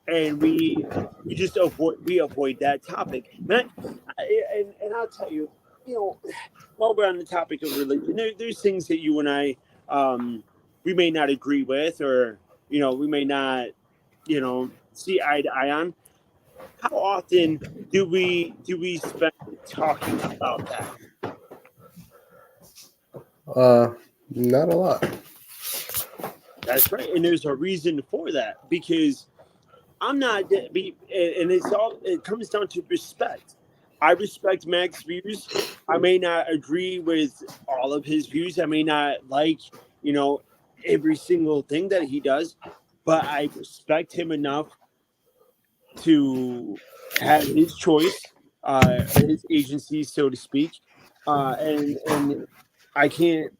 [SPEAKER 1] and we just avoid that topic. And I'll tell you. you know, while we're on the topic of religion, there's things that you and I, we may not agree with, or we may not, see eye to eye on. How often do we spend talking about that?
[SPEAKER 2] Uh, Not a lot.
[SPEAKER 1] That's right, and there's a reason for that because I'm not, and it comes down to respect. I respect Mac's views. I may not agree with all of his views. I may not like, you know, every single thing that he does, but I respect him enough to have his choice, his agency, so to speak, and I can't,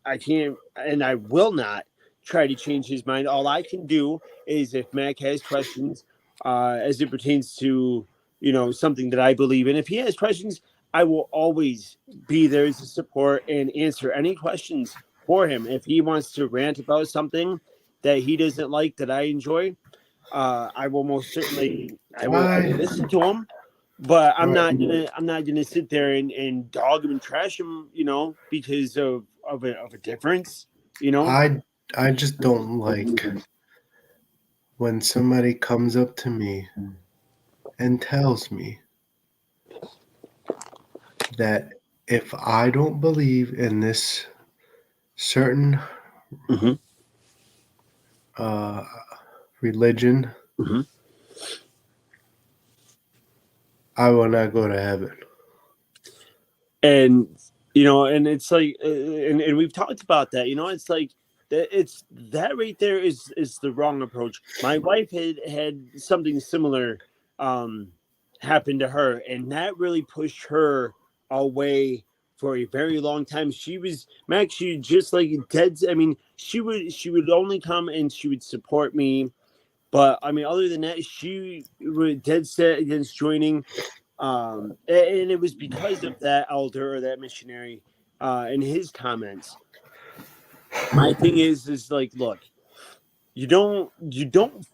[SPEAKER 1] and I will not try to change his mind. All I can do is if Mac has questions, as it pertains to something that I believe in. If he has questions, I will always be there to support and answer any questions for him. If he wants to rant about something that he doesn't like that I enjoy, I will most certainly I will
[SPEAKER 2] I
[SPEAKER 1] listen to him, but I'm
[SPEAKER 2] I
[SPEAKER 1] not gonna sit there and dog him and trash him, because of a difference, you know.
[SPEAKER 2] I just don't like when somebody comes up to me and tells me that if I don't believe in this certain
[SPEAKER 1] Hmm.
[SPEAKER 2] uh, religion,
[SPEAKER 1] Hmm.
[SPEAKER 2] I will not go to heaven.
[SPEAKER 1] And and it's like, and we've talked about that. It's like that. It's that right there is the wrong approach. My wife had something similar um happen to her, and that really pushed her away for a very long time. She was Max. She just like dead. I mean, she would only come and she would support me, but I mean, other than that, she was dead set against joining. And it was because of that elder or that missionary, and his comments. My thing is like, look, you don't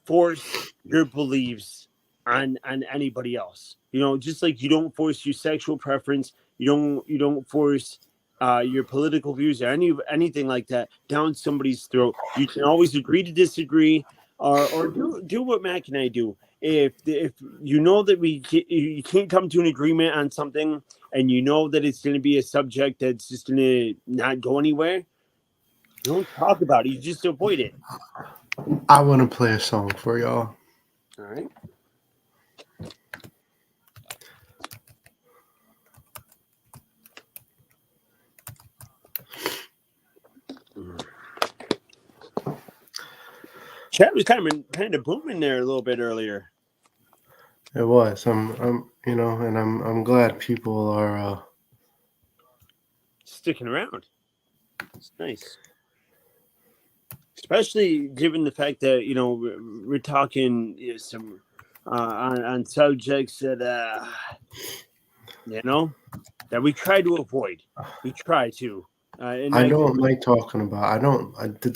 [SPEAKER 1] force your beliefs on anybody else. Just like you don't force your sexual preference, you don't force your political views or anything like that down somebody's throat. You can always agree to disagree, or do what Mac and I do. If you know that you can't come to an agreement on something, and you know that it's going to be a subject that's just going to not go anywhere, you don't talk about it. You just avoid it.
[SPEAKER 2] I want to play a song for y'all.
[SPEAKER 1] All right. Chat was kind of booming there a little bit earlier.
[SPEAKER 2] It was. And I'm glad people are.
[SPEAKER 1] Sticking around. It's nice, especially given the fact that we're talking some on subjects that you know that we try to avoid. We try to, and
[SPEAKER 2] I
[SPEAKER 1] I
[SPEAKER 2] don't like talking about. I don't.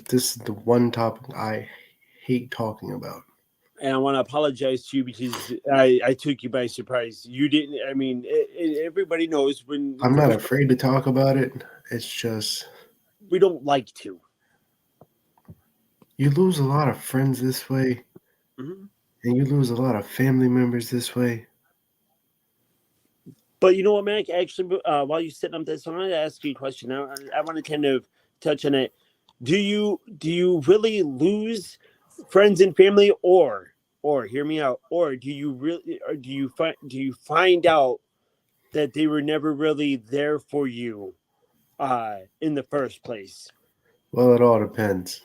[SPEAKER 2] This is the one topic I hate talking about.
[SPEAKER 1] and I want to apologize to you because I took you by surprise. You didn't. I mean, everybody knows when
[SPEAKER 2] I'm not afraid to talk about it. It's just
[SPEAKER 1] we don't like to.
[SPEAKER 2] you lose a lot of friends this way,
[SPEAKER 1] Mhm.
[SPEAKER 2] and you lose a lot of family members this way.
[SPEAKER 1] But you know what, Mac? Actually, while you're sitting up there, so I'm going to ask you a question. I want to kind of touch on it. Do you really lose friends and family, or hear me out, or do you really, or do you find out that they were never really there for you, in the first place?
[SPEAKER 2] Well, it all depends.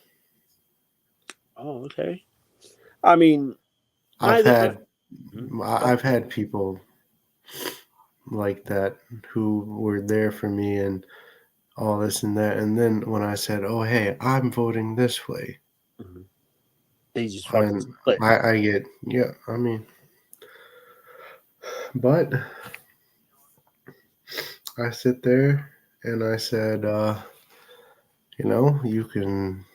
[SPEAKER 1] Oh, okay. I mean,
[SPEAKER 2] I've
[SPEAKER 1] neither.
[SPEAKER 2] had
[SPEAKER 1] Mhm.
[SPEAKER 2] I've had people like that who were there for me and all this and that, and then when I said, "Oh, hey, I'm voting this way,"
[SPEAKER 1] Mhm. They just fucking
[SPEAKER 2] and
[SPEAKER 1] split.
[SPEAKER 2] I get yeah. I mean, but I sit there and I said, you can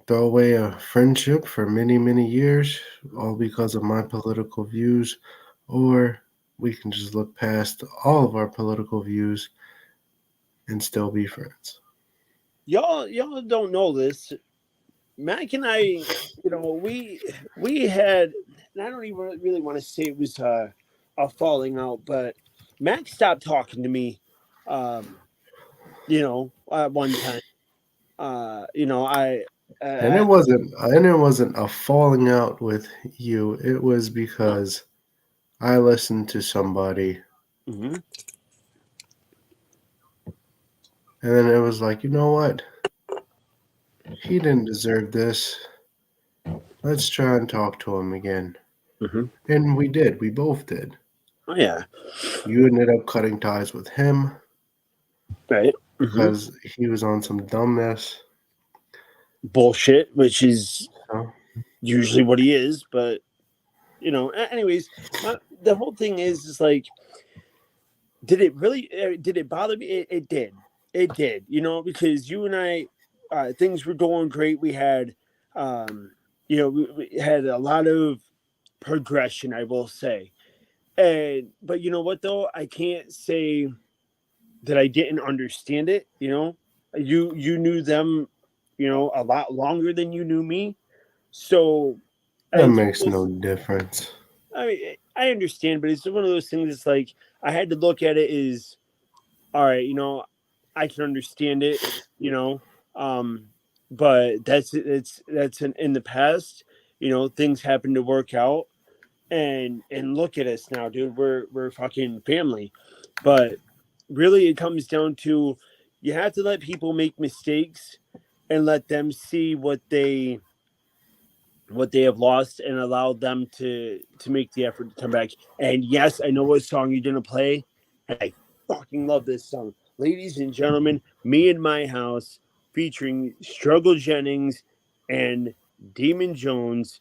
[SPEAKER 2] throw away a friendship for many, many years, all because of my political views, or we can just look past all of our political views and still be friends.
[SPEAKER 1] Y'all don't know this. Mac and I, we had, and I don't even really want to say it was a falling out, but Mac stopped talking to me, at one time. I,
[SPEAKER 2] And it wasn't a falling out with you. It was because I listened to somebody,
[SPEAKER 1] mm-hmm.
[SPEAKER 2] and then it was like, you know what? He didn't deserve this. Let's try and talk to him again.
[SPEAKER 1] Mm-hmm.
[SPEAKER 2] And we did. We both did.
[SPEAKER 1] Oh yeah,
[SPEAKER 2] You ended up cutting ties with him
[SPEAKER 1] right. Mm-hmm.
[SPEAKER 2] because he was on some dumb mess.
[SPEAKER 1] Bullshit, which is
[SPEAKER 2] So,
[SPEAKER 1] usually what he is, but anyways, the whole thing is like, did it bother me? It did, because you and I, things were going great. We had, we had a lot of progression, I will say. But you know what though? I can't say that I didn't understand it. You knew them, a lot longer than you knew me. So
[SPEAKER 2] that makes no difference.
[SPEAKER 1] I mean, I understand, but it's one of those things. It's like I had to look at it as, all right, I can understand it, but that's in the past. Things happen to work out, and look at us now, dude. We're fucking family, but really, it comes down to you have to let people make mistakes and let them see what they have lost and allow them to make the effort to come back. And yes, I know what song you didn't play. I fucking love this song. Ladies and gentlemen, Me in My House, featuring Struggle Jennings and Demon Jones.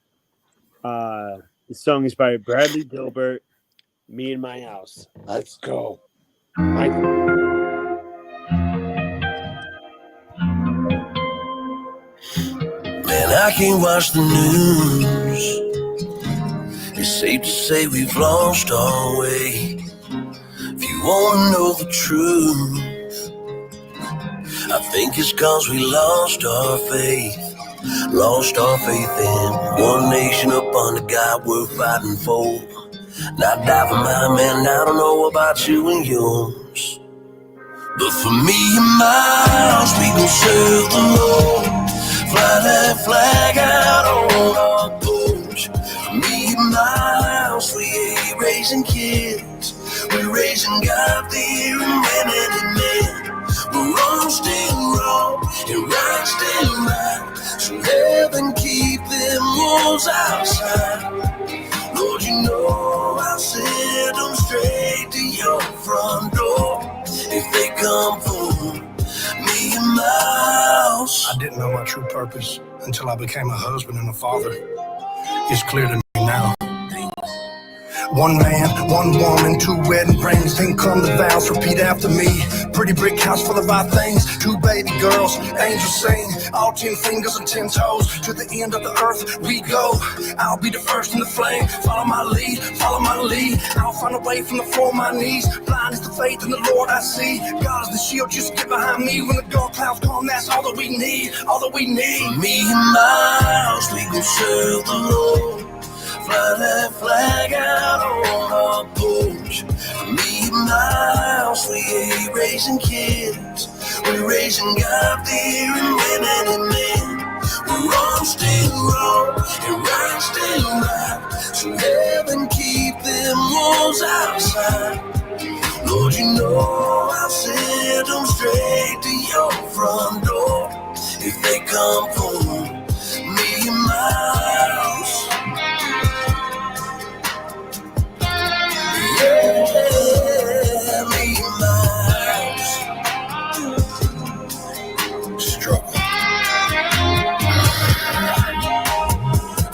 [SPEAKER 1] The song is by Bradley Gilbert, Me in My House. Let's go.
[SPEAKER 3] Man, I can't watch the news. It's safe to say we've lost our way. If you wanna know the truth, I think it's 'cause we lost our faith. Lost our faith in one nation up under God we're fighting for. Not die for my man, I don't know about you and yours. But for me and my house, we gon' serve the Lord. Fly that flag out on our porch. For me and my house, we ain't raising kids. We're raising God-fearing women and men. We're wrong still wrong, and right still right. So heaven keep them walls outside. Lord, you know I'll send them straight to your front door. If they come for me and my house.
[SPEAKER 4] I didn't know my true purpose until I became a husband and a father. It's clear to me now. One man, one woman, 2 wedding rings, then come the vows, repeat after me. Pretty brick house full of our things, 2 baby girls, angels sing, all 10 fingers and 10 toes, to the end of the earth we go. I'll be the first in the flame, follow my lead, I'll find a way from the floor of my knees. Blind is the faith in the Lord I see, God is the shield, just get behind me. When the dark clouds come, that's all that we need, all that we need.
[SPEAKER 3] For me and my house, we gon' serve the Lord. Fly that flag out on our porch. Me and my house, we ain't raising kids. We're raising God-fearing women and men. We're wrong still wrong, and right still right. So heaven keep them walls outside. Lord, you know I'll send them straight to your front door. If they come for me and my house. Yeah, me and my house. Struggle.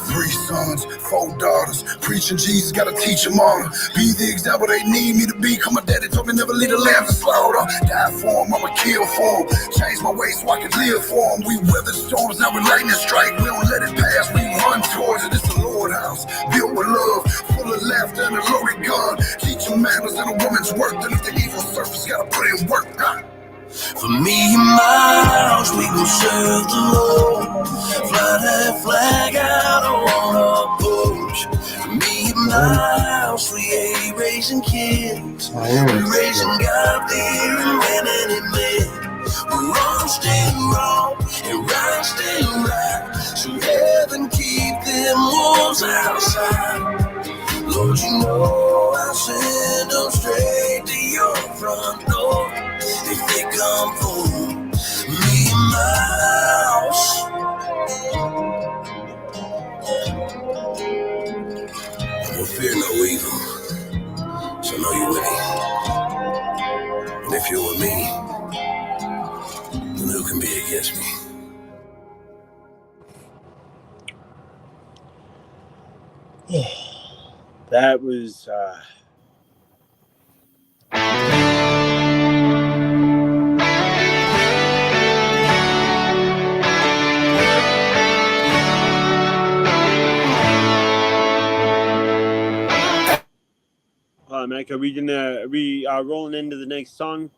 [SPEAKER 5] 3 sons, 4 daughters. Preaching Jesus, gotta teach them all. Be the example they need me to be. Cause my daddy told me never leave the lambs to slaughter. Die for him, I'ma kill for him. Change my ways so I can live for him. We weather storms, now we lightning strike. We don't let it pass, we run towards it. It's the Lord house, built with love, full of laughter and a loaded gun. Teach them
[SPEAKER 3] serve the Lord. Fly that flag out on our porch. Me and my house, we ain't raising kids. We're raising God there and winning it, man. We're wrong, staying wrong, and right, staying right. So heaven keep them wolves outside. Lord, you know I'll send them straight to your front door if they come for me and my house. I will fear no evil, so know you're with me. And if you're with me, then who can be against me?
[SPEAKER 1] That was Mike, are we rolling into the next song?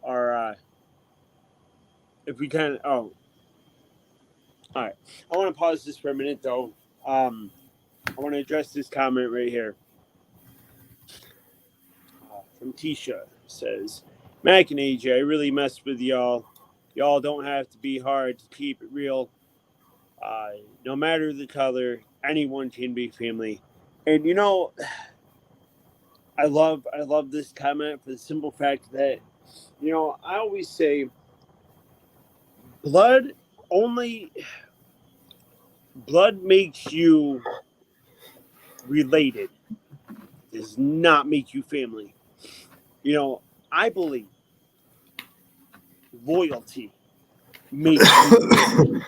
[SPEAKER 1] Or if we can all right. I want to pause this for a minute though. I want to address this comment right here. From Tisha says, Mac and AJ, I really messed with y'all. Y'all don't have to be hard to keep it real. No matter the color, anyone can be family. And you know, I love this comment for the simple fact that, you know, I always say blood makes you related. Does not make you family. You know, I believe loyalty makes you family.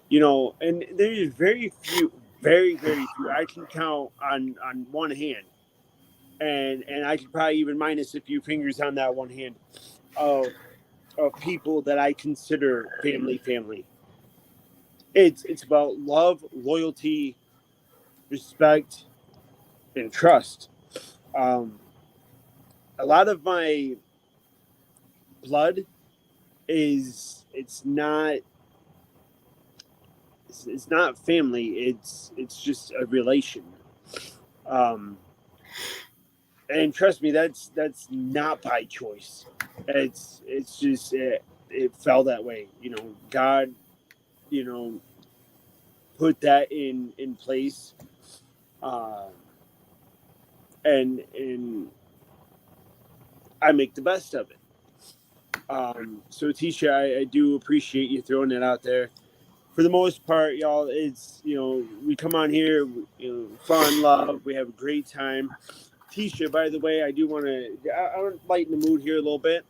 [SPEAKER 1] You know, and there's very few I can count on one hand. And I could probably even minus a few fingers on that one hand of people that I consider family. It's about love, loyalty, respect, and trust. A lot of my blood is it's not family. It's just a relation. And trust me, that's not by choice. It's just it fell that way. You know, God, you know, put that in place, and I make the best of it. So Tisha, I do appreciate you throwing that out there. For the most part, y'all, it's, you know, we come on here, you know, fun, love, we have a great time. Tisha, by the way, I want to lighten the mood here a little bit.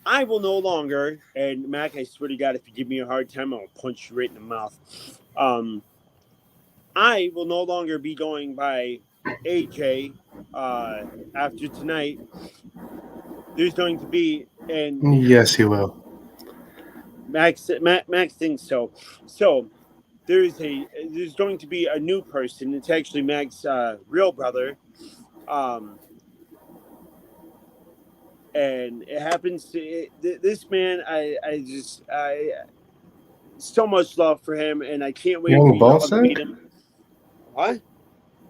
[SPEAKER 1] I will no longer, and Mac, I swear to God, if you give me a hard time, I'll punch you right in the mouth. I will no longer be going by AJ after tonight. There's going to be, and
[SPEAKER 2] Yes, you will.
[SPEAKER 1] Max thinks so. So there's going to be a new person. It's actually Mac's real brother, and it happens to this man. I so much love for him, and I can't wait for
[SPEAKER 2] Young
[SPEAKER 1] you all to meet
[SPEAKER 2] Ballsack?
[SPEAKER 1] him. What?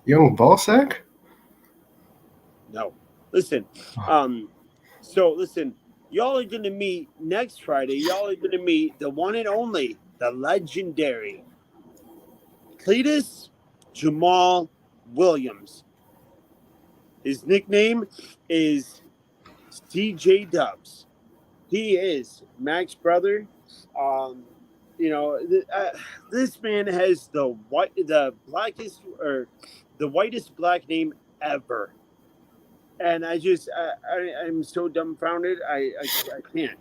[SPEAKER 2] Young Ballsack?
[SPEAKER 1] No. Listen. So listen. Y'all are gonna meet next Friday. Y'all are gonna meet the one and only, the legendary Cletus Jamal Williams. His nickname is CJ Dubs. He is Mac's brother. You know, this man has the blackest or the whitest black name ever, and I'm so dumbfounded. I can't.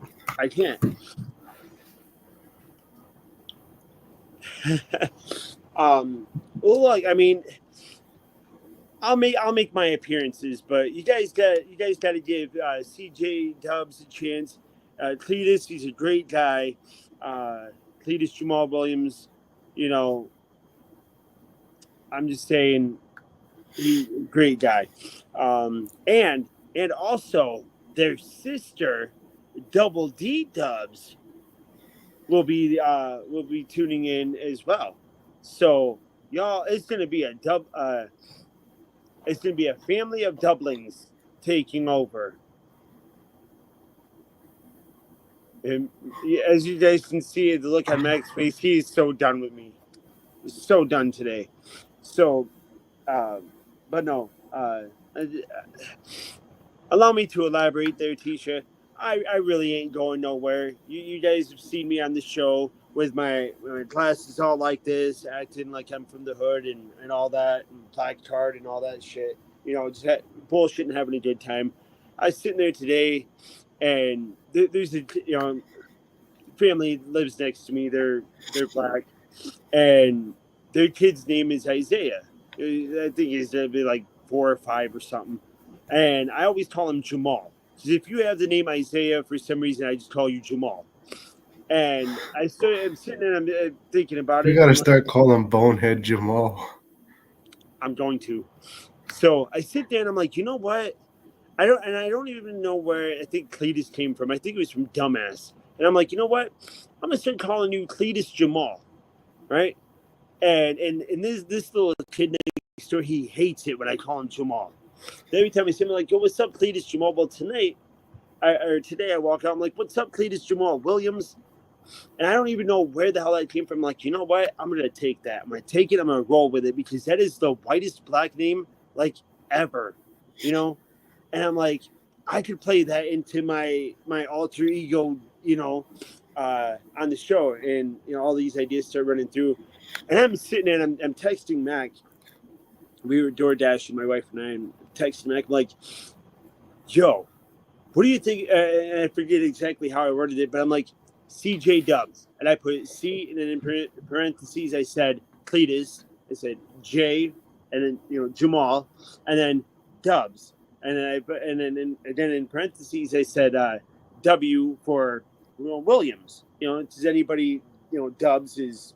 [SPEAKER 1] Well, look, I mean, I'll make my appearances, but you guys got to give CJ Dubs a chance. Cletus, he's a great guy. Cletus Jamal Williams, you know, I'm just saying, he's a great guy. And also their sister Double D Dubs will be tuning in as well. So y'all, it's gonna be a family of doublings taking over. And as you guys can see, the look on Mac's face, he is so done with me. He's so done today. So, but no, allow me to elaborate there, Tisha. I really ain't going nowhere. You guys have seen me on the show with my glasses all like this, acting like I'm from the hood and all that, and black card and all that shit. Just bullshit and having a good time. I was sitting there today, and there's a family lives next to me. They're black, and their kid's name is Isaiah. I think he's gonna be like 4 or 5 or something. And I always call him Jamal. Because if you have the name Isaiah, for some reason, I just call you Jamal. And I'm sitting there and I'm thinking about it.
[SPEAKER 2] You gotta start calling Bonehead Jamal.
[SPEAKER 1] I'm going to. So I sit there and I'm like, you know what? I don't even know where I think Cletus came from. I think it was from Dumbass. And I'm like, you know what? I'm gonna start calling you Cletus Jamal, right? And this little kid next door, he hates it when I call him Jamal. Every time I see him, I'm like, yo, what's up, Cletus Jamal? Well, today I walk out, I'm like, what's up, Cletus Jamal Williams? And I don't even know where the hell that came from. I'm like, you know what? I'm going to take that. I'm going to take it. I'm going to roll with it because that is the whitest black name, like, ever, And I'm like, I could play that into my alter ego, on the show. And, all these ideas start running through. And I'm sitting there and I'm texting Mac. We were door dashing, my wife and I, and texting Mac. I'm like, yo, what do you think? And I forget exactly how I worded it, but I'm like, CJ Dubs. And I put C, and then in parentheses, I said Cletus. I said J, and then, Jamal, and then Dubs. And then in parentheses, I said W for Williams. Does anybody, Dubs is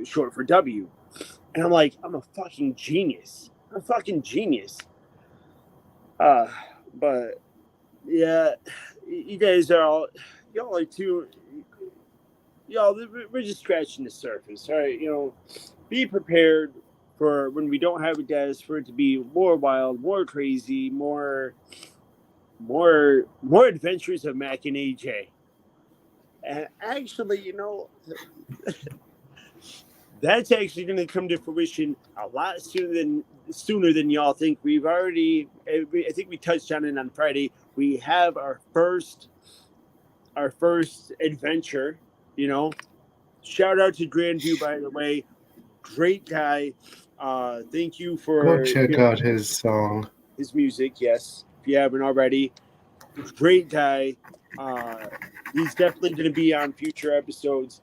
[SPEAKER 1] short for W. And I'm like, I'm a fucking genius. But yeah, you guys are y'all are too, we're just scratching the surface. All right. Be prepared for when we don't have a guest, for it to be more wild, more crazy, more adventures of Mac and AJ. And actually, that's actually going to come to fruition a lot sooner than y'all think. I think we touched on it on Friday. We have our first adventure. Shout out to Grandview, by the way, great guy. Thank you for
[SPEAKER 2] Go check out his song,
[SPEAKER 1] his music. Yes, if you haven't already, great guy. He's definitely going to be on future episodes.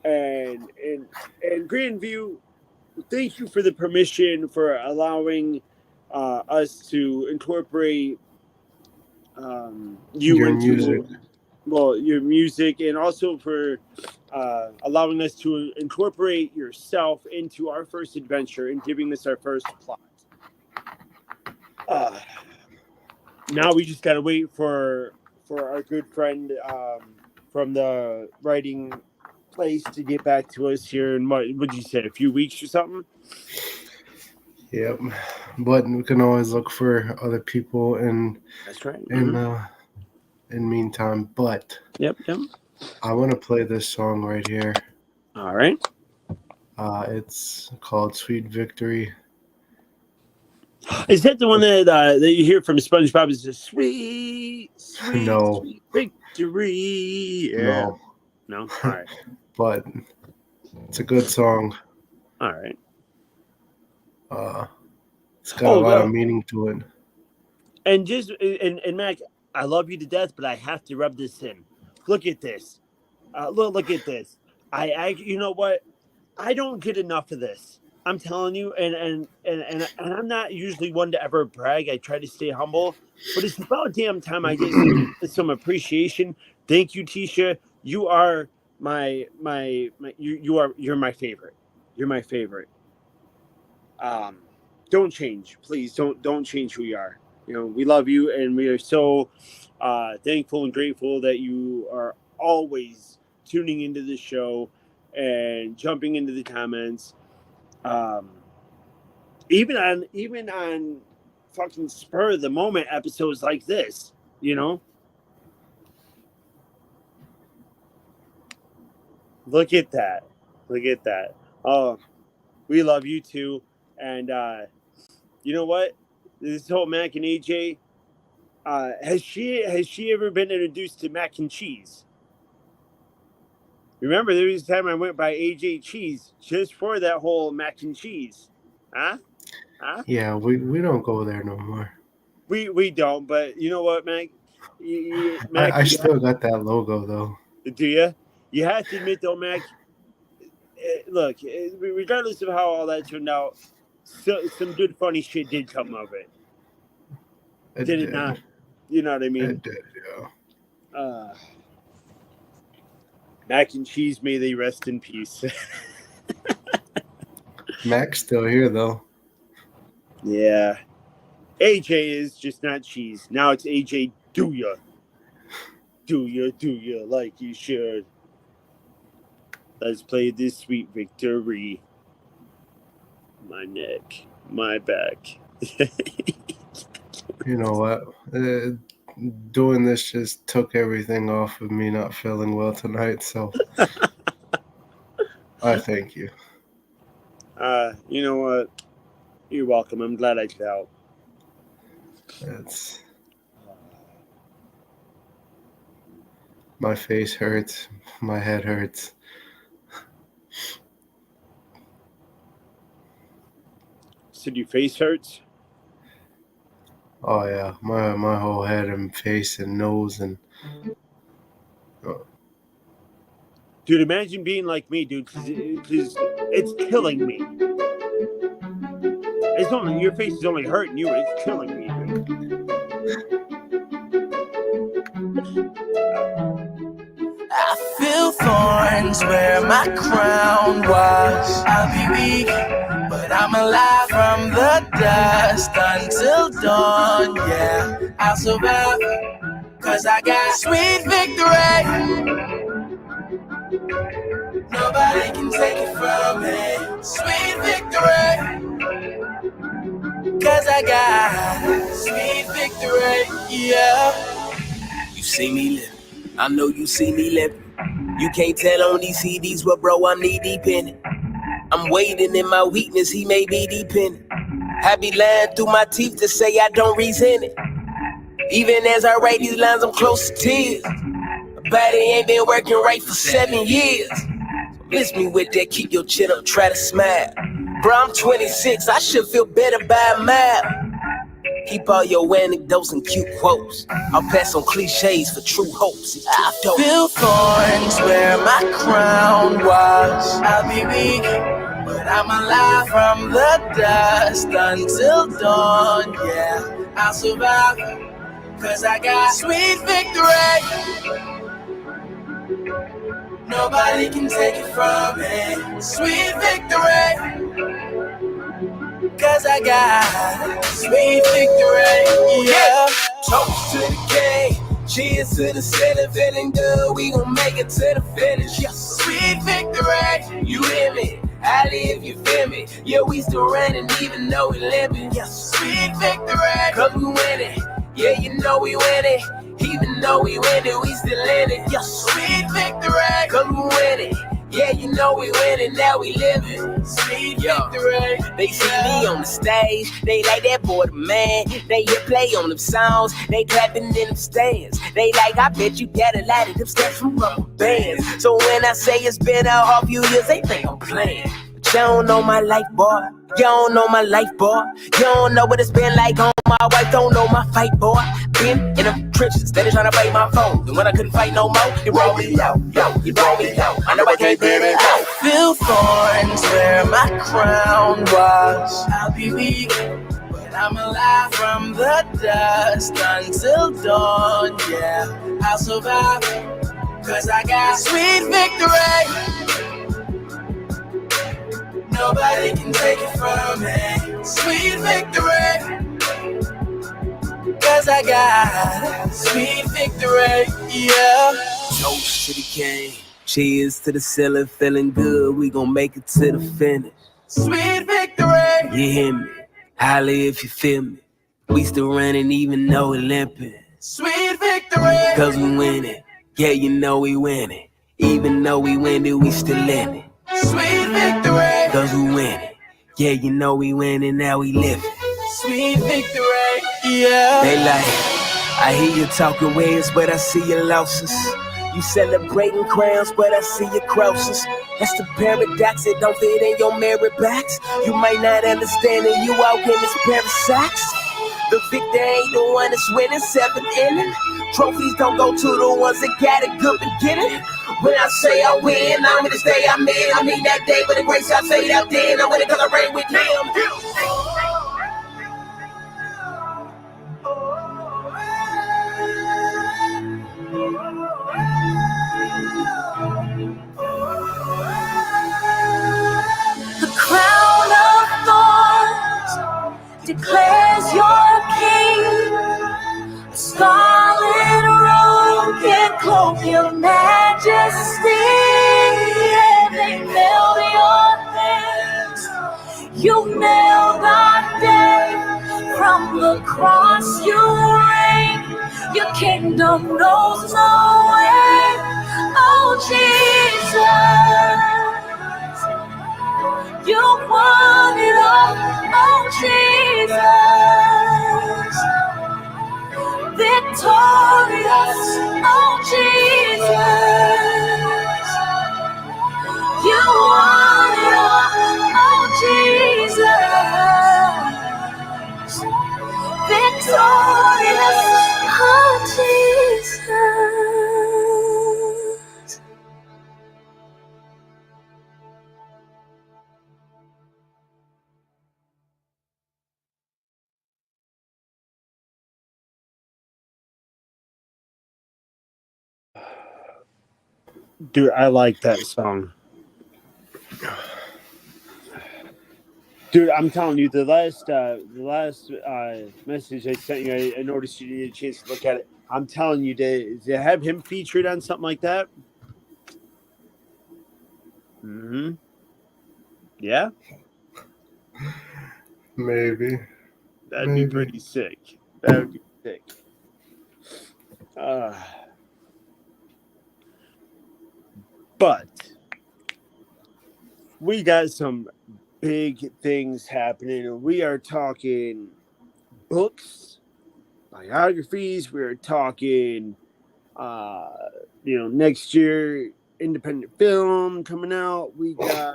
[SPEAKER 1] And Grandview, thank you for the permission for allowing us to incorporate
[SPEAKER 2] your music.
[SPEAKER 1] Your music, and also for allowing us to incorporate yourself into our first adventure and giving us our first plot. Now we just gotta wait for our good friend from the writing place to get back to us here in what would you say, a few weeks or something?
[SPEAKER 2] Yep, but we can always look for other people
[SPEAKER 1] That's right.
[SPEAKER 2] In meantime. But
[SPEAKER 1] Yep.
[SPEAKER 2] I want to play this song right here.
[SPEAKER 1] All right.
[SPEAKER 2] It's called "Sweet Victory."
[SPEAKER 1] Is that the one that you hear from SpongeBob? Is a sweet
[SPEAKER 2] No.
[SPEAKER 1] sweet victory? Yeah. No. All right.
[SPEAKER 2] But it's a good song.
[SPEAKER 1] All right.
[SPEAKER 2] It's got a lot of meaning to it.
[SPEAKER 1] And just and Mac, I love you to death, but I have to rub this in. Look at this. Look at this. You know what? I don't get enough of this. I'm telling you, and I'm not usually one to ever brag. I try to stay humble, but it's about damn time I get some appreciation. Thank you, Tisha. You are you're my favorite. You're my favorite. Don't change, please. Don't change who you are. we love you, and we are so thankful and grateful that you are always tuning into the show and jumping into the comments. Even on fucking spur of the moment episodes like this, Look at that. Oh, we love you too. And you know what? This whole mac and AJ, has she ever been introduced to mac and cheese? Remember, there was a time I went by AJ Cheese just for that whole mac and cheese. Huh?
[SPEAKER 2] Yeah, we don't go there no more.
[SPEAKER 1] We don't, but you know what, Mac? Mac,
[SPEAKER 2] I still got that logo though.
[SPEAKER 1] do you? You have to admit though, Mac. Look, regardless of how all that turned out, some good funny shit did come of it. Did it not? You know what I mean?
[SPEAKER 2] It did, yeah.
[SPEAKER 1] Mac and cheese, may they rest in peace.
[SPEAKER 2] Mac's still here though.
[SPEAKER 1] Yeah. AJ is just not cheese. Now it's AJ, do ya like you should. Let's play this sweet victory. My neck, my back.
[SPEAKER 2] You know what? Doing this just took everything off of me not feeling well tonight, so I thank you.
[SPEAKER 1] You know what? You're welcome. I'm glad I could help.
[SPEAKER 2] My face hurts. My head hurts.
[SPEAKER 1] Said your face hurts?
[SPEAKER 2] Oh yeah, my whole head and face and nose and.
[SPEAKER 1] Dude, imagine being like me, dude. Cause it's killing me. It's only your face is only hurting you. It's killing me, dude.
[SPEAKER 3] I feel thorns where my crown was. I'll be weak, but I'm alive from the dust until dawn. Yeah, I'll survive, cause I got sweet victory. Nobody can take it from me. Sweet victory. Cause I got sweet victory. Yeah. You see me live. I know you see me live. You can't tell on these CDs, but bro, I'm knee deep in it. I'm waiting in my weakness, he may be deep in it. I be lying through my teeth to say I don't resent it. Even as I write these lines, I'm close to tears. My body ain't been working right for 7 years. Miss me with that, keep your chin up, try to smile. Bro, I'm 26, I should feel better by a mile. Keep all your anecdotes and cute quotes. I'll pass on cliches for true hopes. I feel thorns where my crown was. I'll be weak, but I'm alive from the dust until dawn. Yeah, I'll survive, cause I got sweet victory. Nobody can take it from me. Sweet victory. Cause I got sweet victory, yeah. Toast to the game, cheers to the center, feeling good, we gon' make it to the finish. Yeah. Sweet victory, you hear me? I live, you feel me? Yeah, we still running even though we limping. Yeah. Sweet victory, cause we winning. Yeah, you know we winning. Even though we winning, we still in it. Yeah. Sweet victory, cause we winning. Yeah, you know we winning, now we living. Sweet victory. They see me on the stage, they like that boy the man. They hear play on them songs, they clapping in them stands. They like, I bet you got a lot of them steps from rubber bands. So when I say it's been a half few years, they think I'm playing. But you don't know my life, boy. You don't know my life, boy. You don't know what it's been like on my wife, don't know my fight, boy. Been in them trenches, steady trying to fight my phone. And when I couldn't fight no more, you rolled me out, you rolled me out. I know I can't bear it out. I feel thorns where my crown was. I'll be weak, but I'm alive from the dust until dawn. Yeah, I'll survive, cause I got sweet victory. Nobody can take it from me. Sweet victory. 'cause I got sweet victory, yeah. Toast to the game, cheers to the ceiling, feeling good, we gon' make it to the finish. Sweet victory, you hear me? Holla if you feel me. We still running even though we're limping. Sweet victory, 'cause we winning, yeah, you know we winning. Even though we win it, we still in it. Sweet victory, 'cause we winning, yeah, you know we winning, now we living. Sweet victory, yeah. They like, I hear you talking ways, but I see your losses. You celebrating crowns, but I see your crosses. That's the paradox, it don't fit in your merit box. You might not understand it, you out in this pair of socks. The victor ain't the one that's winning, 7th inning. Trophies don't go to the ones that got a good beginning. When I say I win, I mean this day I'm in. I mean that day, but the grace I say that then. I'm winning 'cause I reign with him.
[SPEAKER 6] The crown of thorns declares your king. A scarlet robe can cloak your majesty. Yeah, they nailed your hands. You nailed our day. From the cross you reign. Your kingdom knows no end. Oh, Jesus. You won it all, oh Jesus. Victorious, oh Jesus. You won it all, oh Jesus. Victorious, oh Jesus.
[SPEAKER 1] Dude, I like that song. Dude, I'm telling you, the last message I sent you, I noticed you needed a chance to look at it. I'm telling you, to have him featured on something like that. Mm-hmm. Yeah,
[SPEAKER 2] Maybe.
[SPEAKER 1] that'd be pretty sick. That would be sick. But we got some big things happening. We are talking books, biographies. We are talking, next year independent film coming out. We got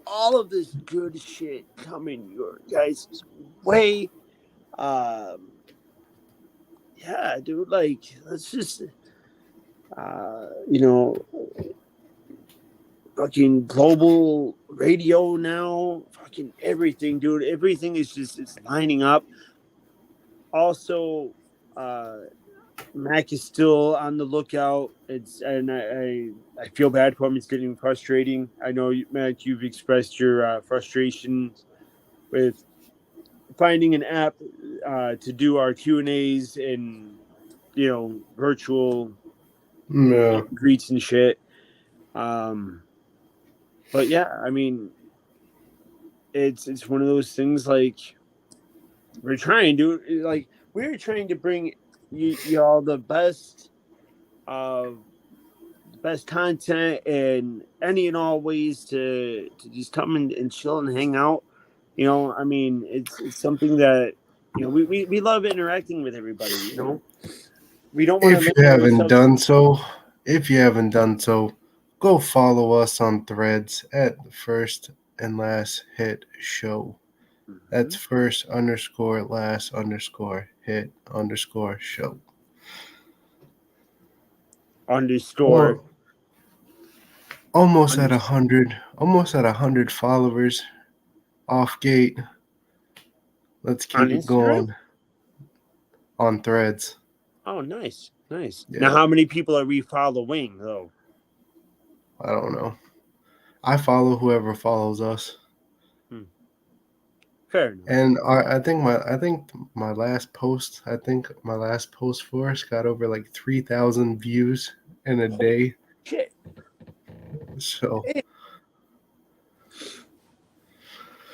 [SPEAKER 1] all of this good shit coming your guys' way. Yeah, dude. Like, let's just, fucking global radio now, fucking everything, dude. Everything is just, it's lining up. Also, Mac is still on the lookout. I feel bad for him. It's getting frustrating. I know, Mac, you've expressed your frustrations with finding an app to do our Q&As and, virtual greets and shit. But yeah, I mean, it's one of those things, like, we're trying to bring y'all the best content and any and all ways to just come and chill and hang out. I mean, it's something that, we love interacting with everybody. We don't want to limit ourselves.
[SPEAKER 2] If you haven't done so, go follow us on Threads at the First and Last Hit Show. That's first_last_hit_show.
[SPEAKER 1] Underscore.
[SPEAKER 2] Almost at 100 followers off gate. Let's keep it going on Threads.
[SPEAKER 1] Oh, nice. Yeah. Now,
[SPEAKER 2] Yeah.
[SPEAKER 1] how many people are we following, though?
[SPEAKER 2] I don't know. I follow whoever follows us.
[SPEAKER 1] Fair enough.
[SPEAKER 2] And I think my last post for us got over like 3,000 views in a day.
[SPEAKER 1] Shit.
[SPEAKER 2] So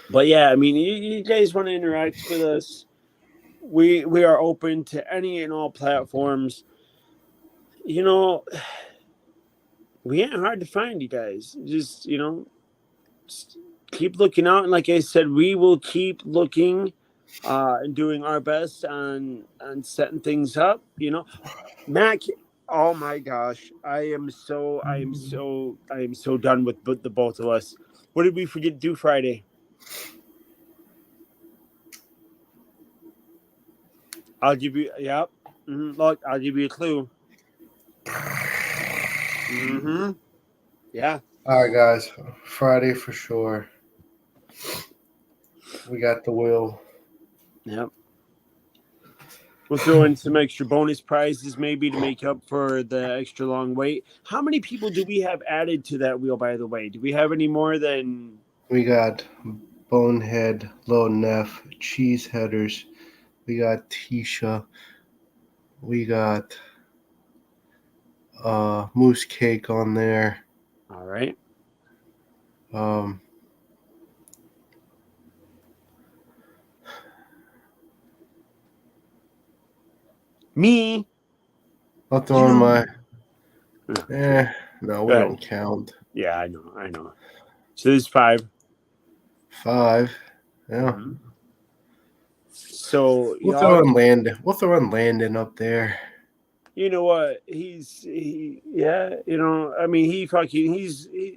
[SPEAKER 1] But yeah, I mean, you guys want to interact with us? We are open to any and all platforms. You know, we ain't hard to find, you guys. Just just keep looking out, and like I said, we will keep looking and doing our best on setting things up. Mac. Oh my gosh, I am so done with the both of us. What did we forget to do Friday? I'll give you. Yep. Look, I'll give you a clue. Yeah.
[SPEAKER 2] all right, guys, Friday for sure. We got the wheel.
[SPEAKER 1] Yep. We'll throw in some extra bonus prizes maybe to make up for the extra long wait. How many people do we have added to that wheel, by the way? Do we have any more than...
[SPEAKER 2] We got Bonehead, Low Neff, Cheese Headers. We got Tisha. We got Moose Cake on there.
[SPEAKER 1] All right. Me.
[SPEAKER 2] I'll throw in my... no, we
[SPEAKER 1] Go ahead.
[SPEAKER 2] don't count.
[SPEAKER 1] Yeah, I know. So there's 5.
[SPEAKER 2] 5. Yeah.
[SPEAKER 1] Mm-hmm. So
[SPEAKER 2] We'll throw in Landon. We'll throw in Landon up there.
[SPEAKER 1] You know what? I mean,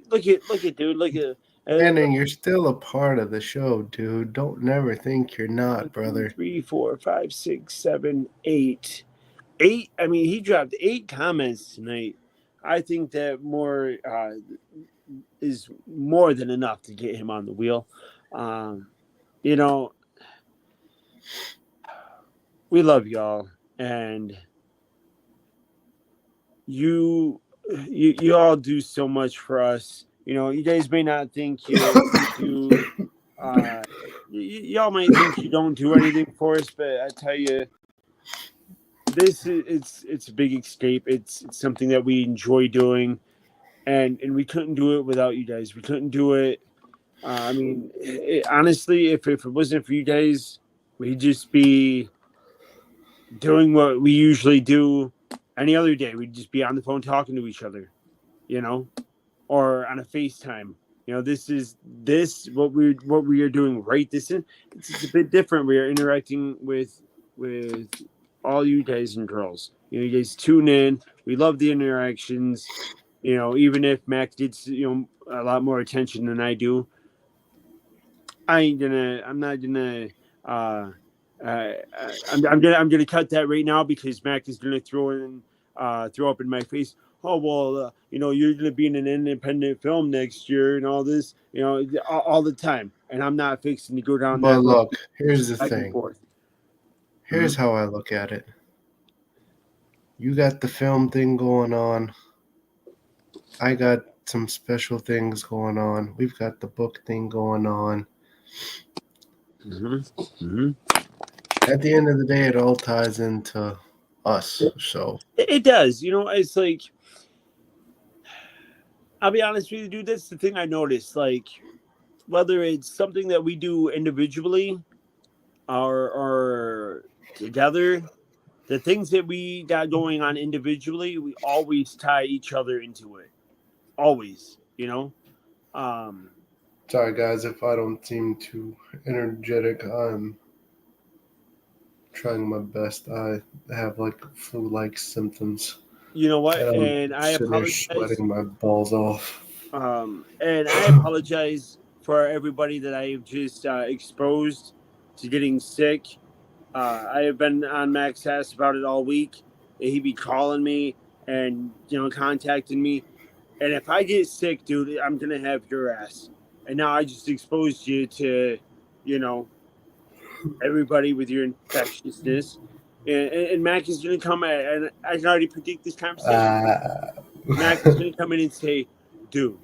[SPEAKER 1] look at dude, look at
[SPEAKER 2] Landon, you're still a part of the show, dude. Don't never think you're not, brother.
[SPEAKER 1] 3, 4, 5, 6, 7, 8. 8. I mean, he dropped 8 comments tonight. I think that more is more than enough to get him on the wheel. We love y'all, and you all do so much for us. You guys may not think you do. Y'all might think you don't do anything for us, but I tell you, it's a big escape. It's something that we enjoy doing, and we couldn't do it without you guys. We couldn't do it. I mean, honestly, if it wasn't for you guys, we'd just be doing what we usually do any other day. We'd just be on the phone talking to each other, or on a FaceTime. What we are doing right this in. It's a bit different. We are interacting with all you guys and girls. You guys tune in. We love the interactions. Even if Mac gets a lot more attention than I do, I'm not gonna I'm gonna cut that right now because Mac is gonna throw up in my face. Oh well, you're gonna be in an independent film next year and all this, all the time, and I'm not fixing to go down that road.
[SPEAKER 2] But look, here's the thing. Here's how I look at it. You got the film thing going on. I got some special things going on. We've got the book thing going on. At the end of the day, it all ties into us. So
[SPEAKER 1] it does. It's like, I'll be honest with you, dude. That's the thing I noticed. Like, whether it's something that we do individually or together, the things that we got going on individually, we always tie each other into it. Always,
[SPEAKER 2] Sorry, guys, if I don't seem too energetic. I'm trying my best. I have like flu-like symptoms.
[SPEAKER 1] You know what?
[SPEAKER 2] And
[SPEAKER 1] I apologize.
[SPEAKER 2] Sweating my balls off.
[SPEAKER 1] And I apologize for everybody that I have just exposed to getting sick. I have been on Mac's ass about it all week. He'd be calling me and contacting me. And if I get sick, dude, I'm gonna have your ass. And now I just exposed you to, everybody with your infectiousness. And Mac is gonna come and I can already predict this conversation. Mac is gonna come in and say, dude,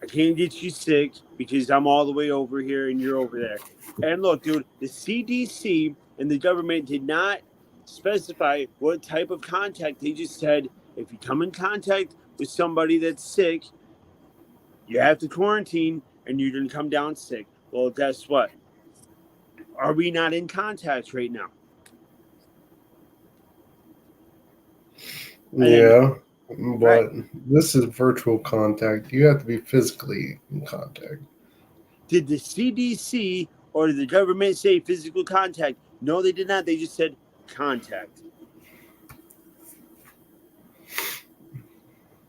[SPEAKER 1] I can't get you sick because I'm all the way over here and you're over there. And look, dude, the CDC and the government did not specify what type of contact. They just said if you come in contact with somebody that's sick, you have to quarantine and you're going to come down sick. Well, guess what? Are we not in contact right now?
[SPEAKER 2] Yeah,
[SPEAKER 1] Right.
[SPEAKER 2] but this is virtual contact. You have to be physically in contact.
[SPEAKER 1] Did the CDC or did the government say physical contact? No, they did not. They just said contact.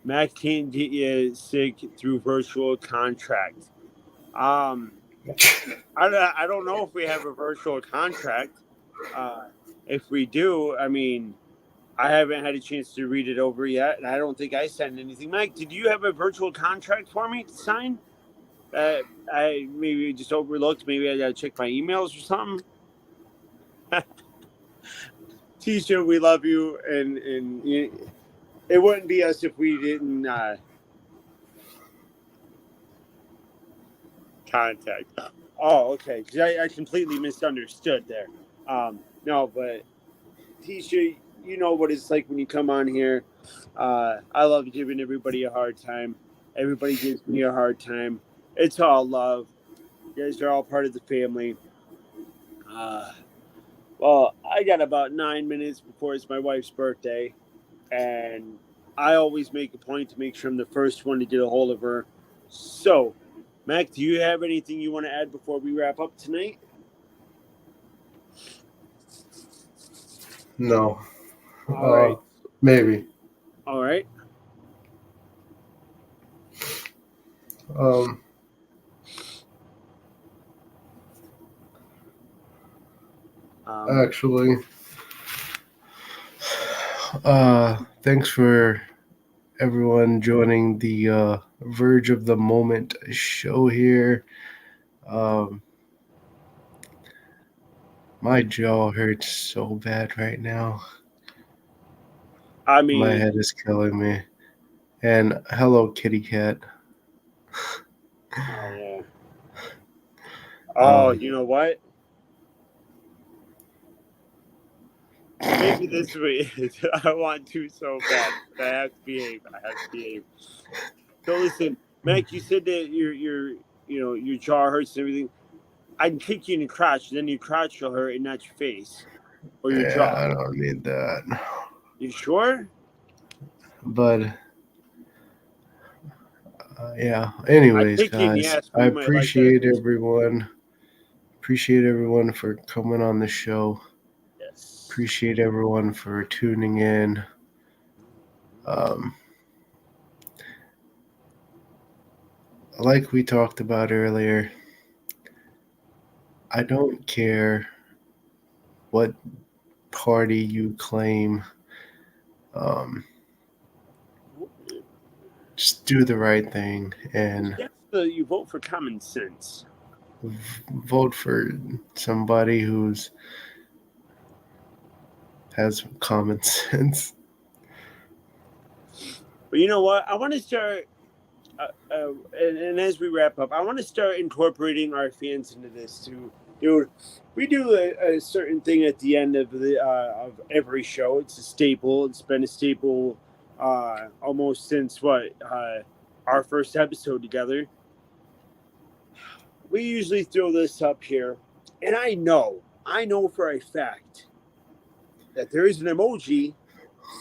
[SPEAKER 1] Mac can't get you sick through virtual contract. I don't know if we have a virtual contract. If we do, I mean, I haven't had a chance to read it over yet, and I don't think I signed anything. Mike, did you have a virtual contract for me to sign? I maybe just overlooked. Maybe I gotta check my emails or something. Tisha, we love you, and it wouldn't be us if we didn't contact. Oh, okay. Because I completely misunderstood there. No, but Tisha, you know what it's like when you come on here. I love giving everybody a hard time. Everybody gives me a hard time. It's all love. You guys are all part of the family. Well, I got about 9 minutes before it's my wife's birthday, and I always make a point to make sure I'm the first one to get a hold of her. So, Mac, do you have anything you want to add before we wrap up tonight?
[SPEAKER 2] No.
[SPEAKER 1] All right.
[SPEAKER 2] Maybe.
[SPEAKER 1] All right.
[SPEAKER 2] Actually, thanks for everyone joining the Verge of the Moment show here. My jaw hurts so bad right now.
[SPEAKER 1] I mean,
[SPEAKER 2] My head is killing me. And hello, kitty cat.
[SPEAKER 1] oh yeah. Oh, you know what? Maybe this week I want to so bad, but I have to behave. So listen, Mac, you said that your jaw hurts and everything. I can kick you in the crotch, then your crotch will hurt and not your face or your
[SPEAKER 2] Yeah,
[SPEAKER 1] jaw.
[SPEAKER 2] I don't need that.
[SPEAKER 1] You sure?
[SPEAKER 2] But yeah. Anyways,
[SPEAKER 1] kick you in the
[SPEAKER 2] guys,
[SPEAKER 1] ass, but
[SPEAKER 2] I
[SPEAKER 1] you might like that.
[SPEAKER 2] appreciate everyone. Appreciate everyone for coming on the show.
[SPEAKER 1] Yes.
[SPEAKER 2] Appreciate everyone for tuning in. Like we talked about earlier, I don't care what party you claim. Just do the right thing and
[SPEAKER 1] You vote for common sense.
[SPEAKER 2] vote for somebody who's has common sense.
[SPEAKER 1] But you know what? I want to start, and as we wrap up, I want to start incorporating our fans into this too. Dude, we do a certain thing at the end of of every show. It's a staple. It's been a staple almost since our first episode together. We usually throw this up here, and I know for a fact that there is an emoji,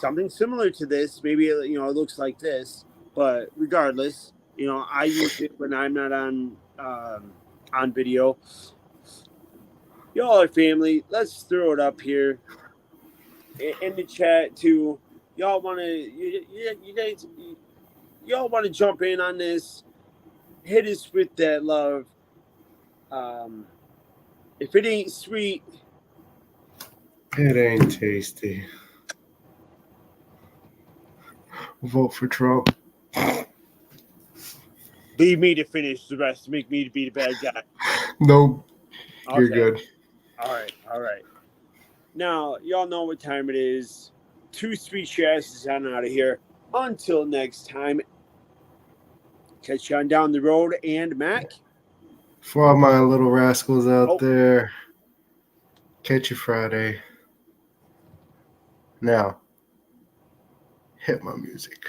[SPEAKER 1] something similar to this. Maybe it looks like this, but regardless, I use it when I'm not on video. Y'all are family. Let's throw it up here in the chat too. Y'all want to you guys y'all want to jump in on this? Hit us with that love. If it ain't sweet,
[SPEAKER 2] It ain't tasty. Vote for Trump.
[SPEAKER 1] leave me to finish the rest. Make me to be the bad guy.
[SPEAKER 2] Nope. You're
[SPEAKER 1] Okay.
[SPEAKER 2] good.
[SPEAKER 1] All right. Now, y'all know what time it is. Two sweet asses on out of here. Until next time, Catch you on down the road. And Mac,
[SPEAKER 2] For all my little rascals out
[SPEAKER 1] Oh.
[SPEAKER 2] there, catch you Friday. Now, hit my music.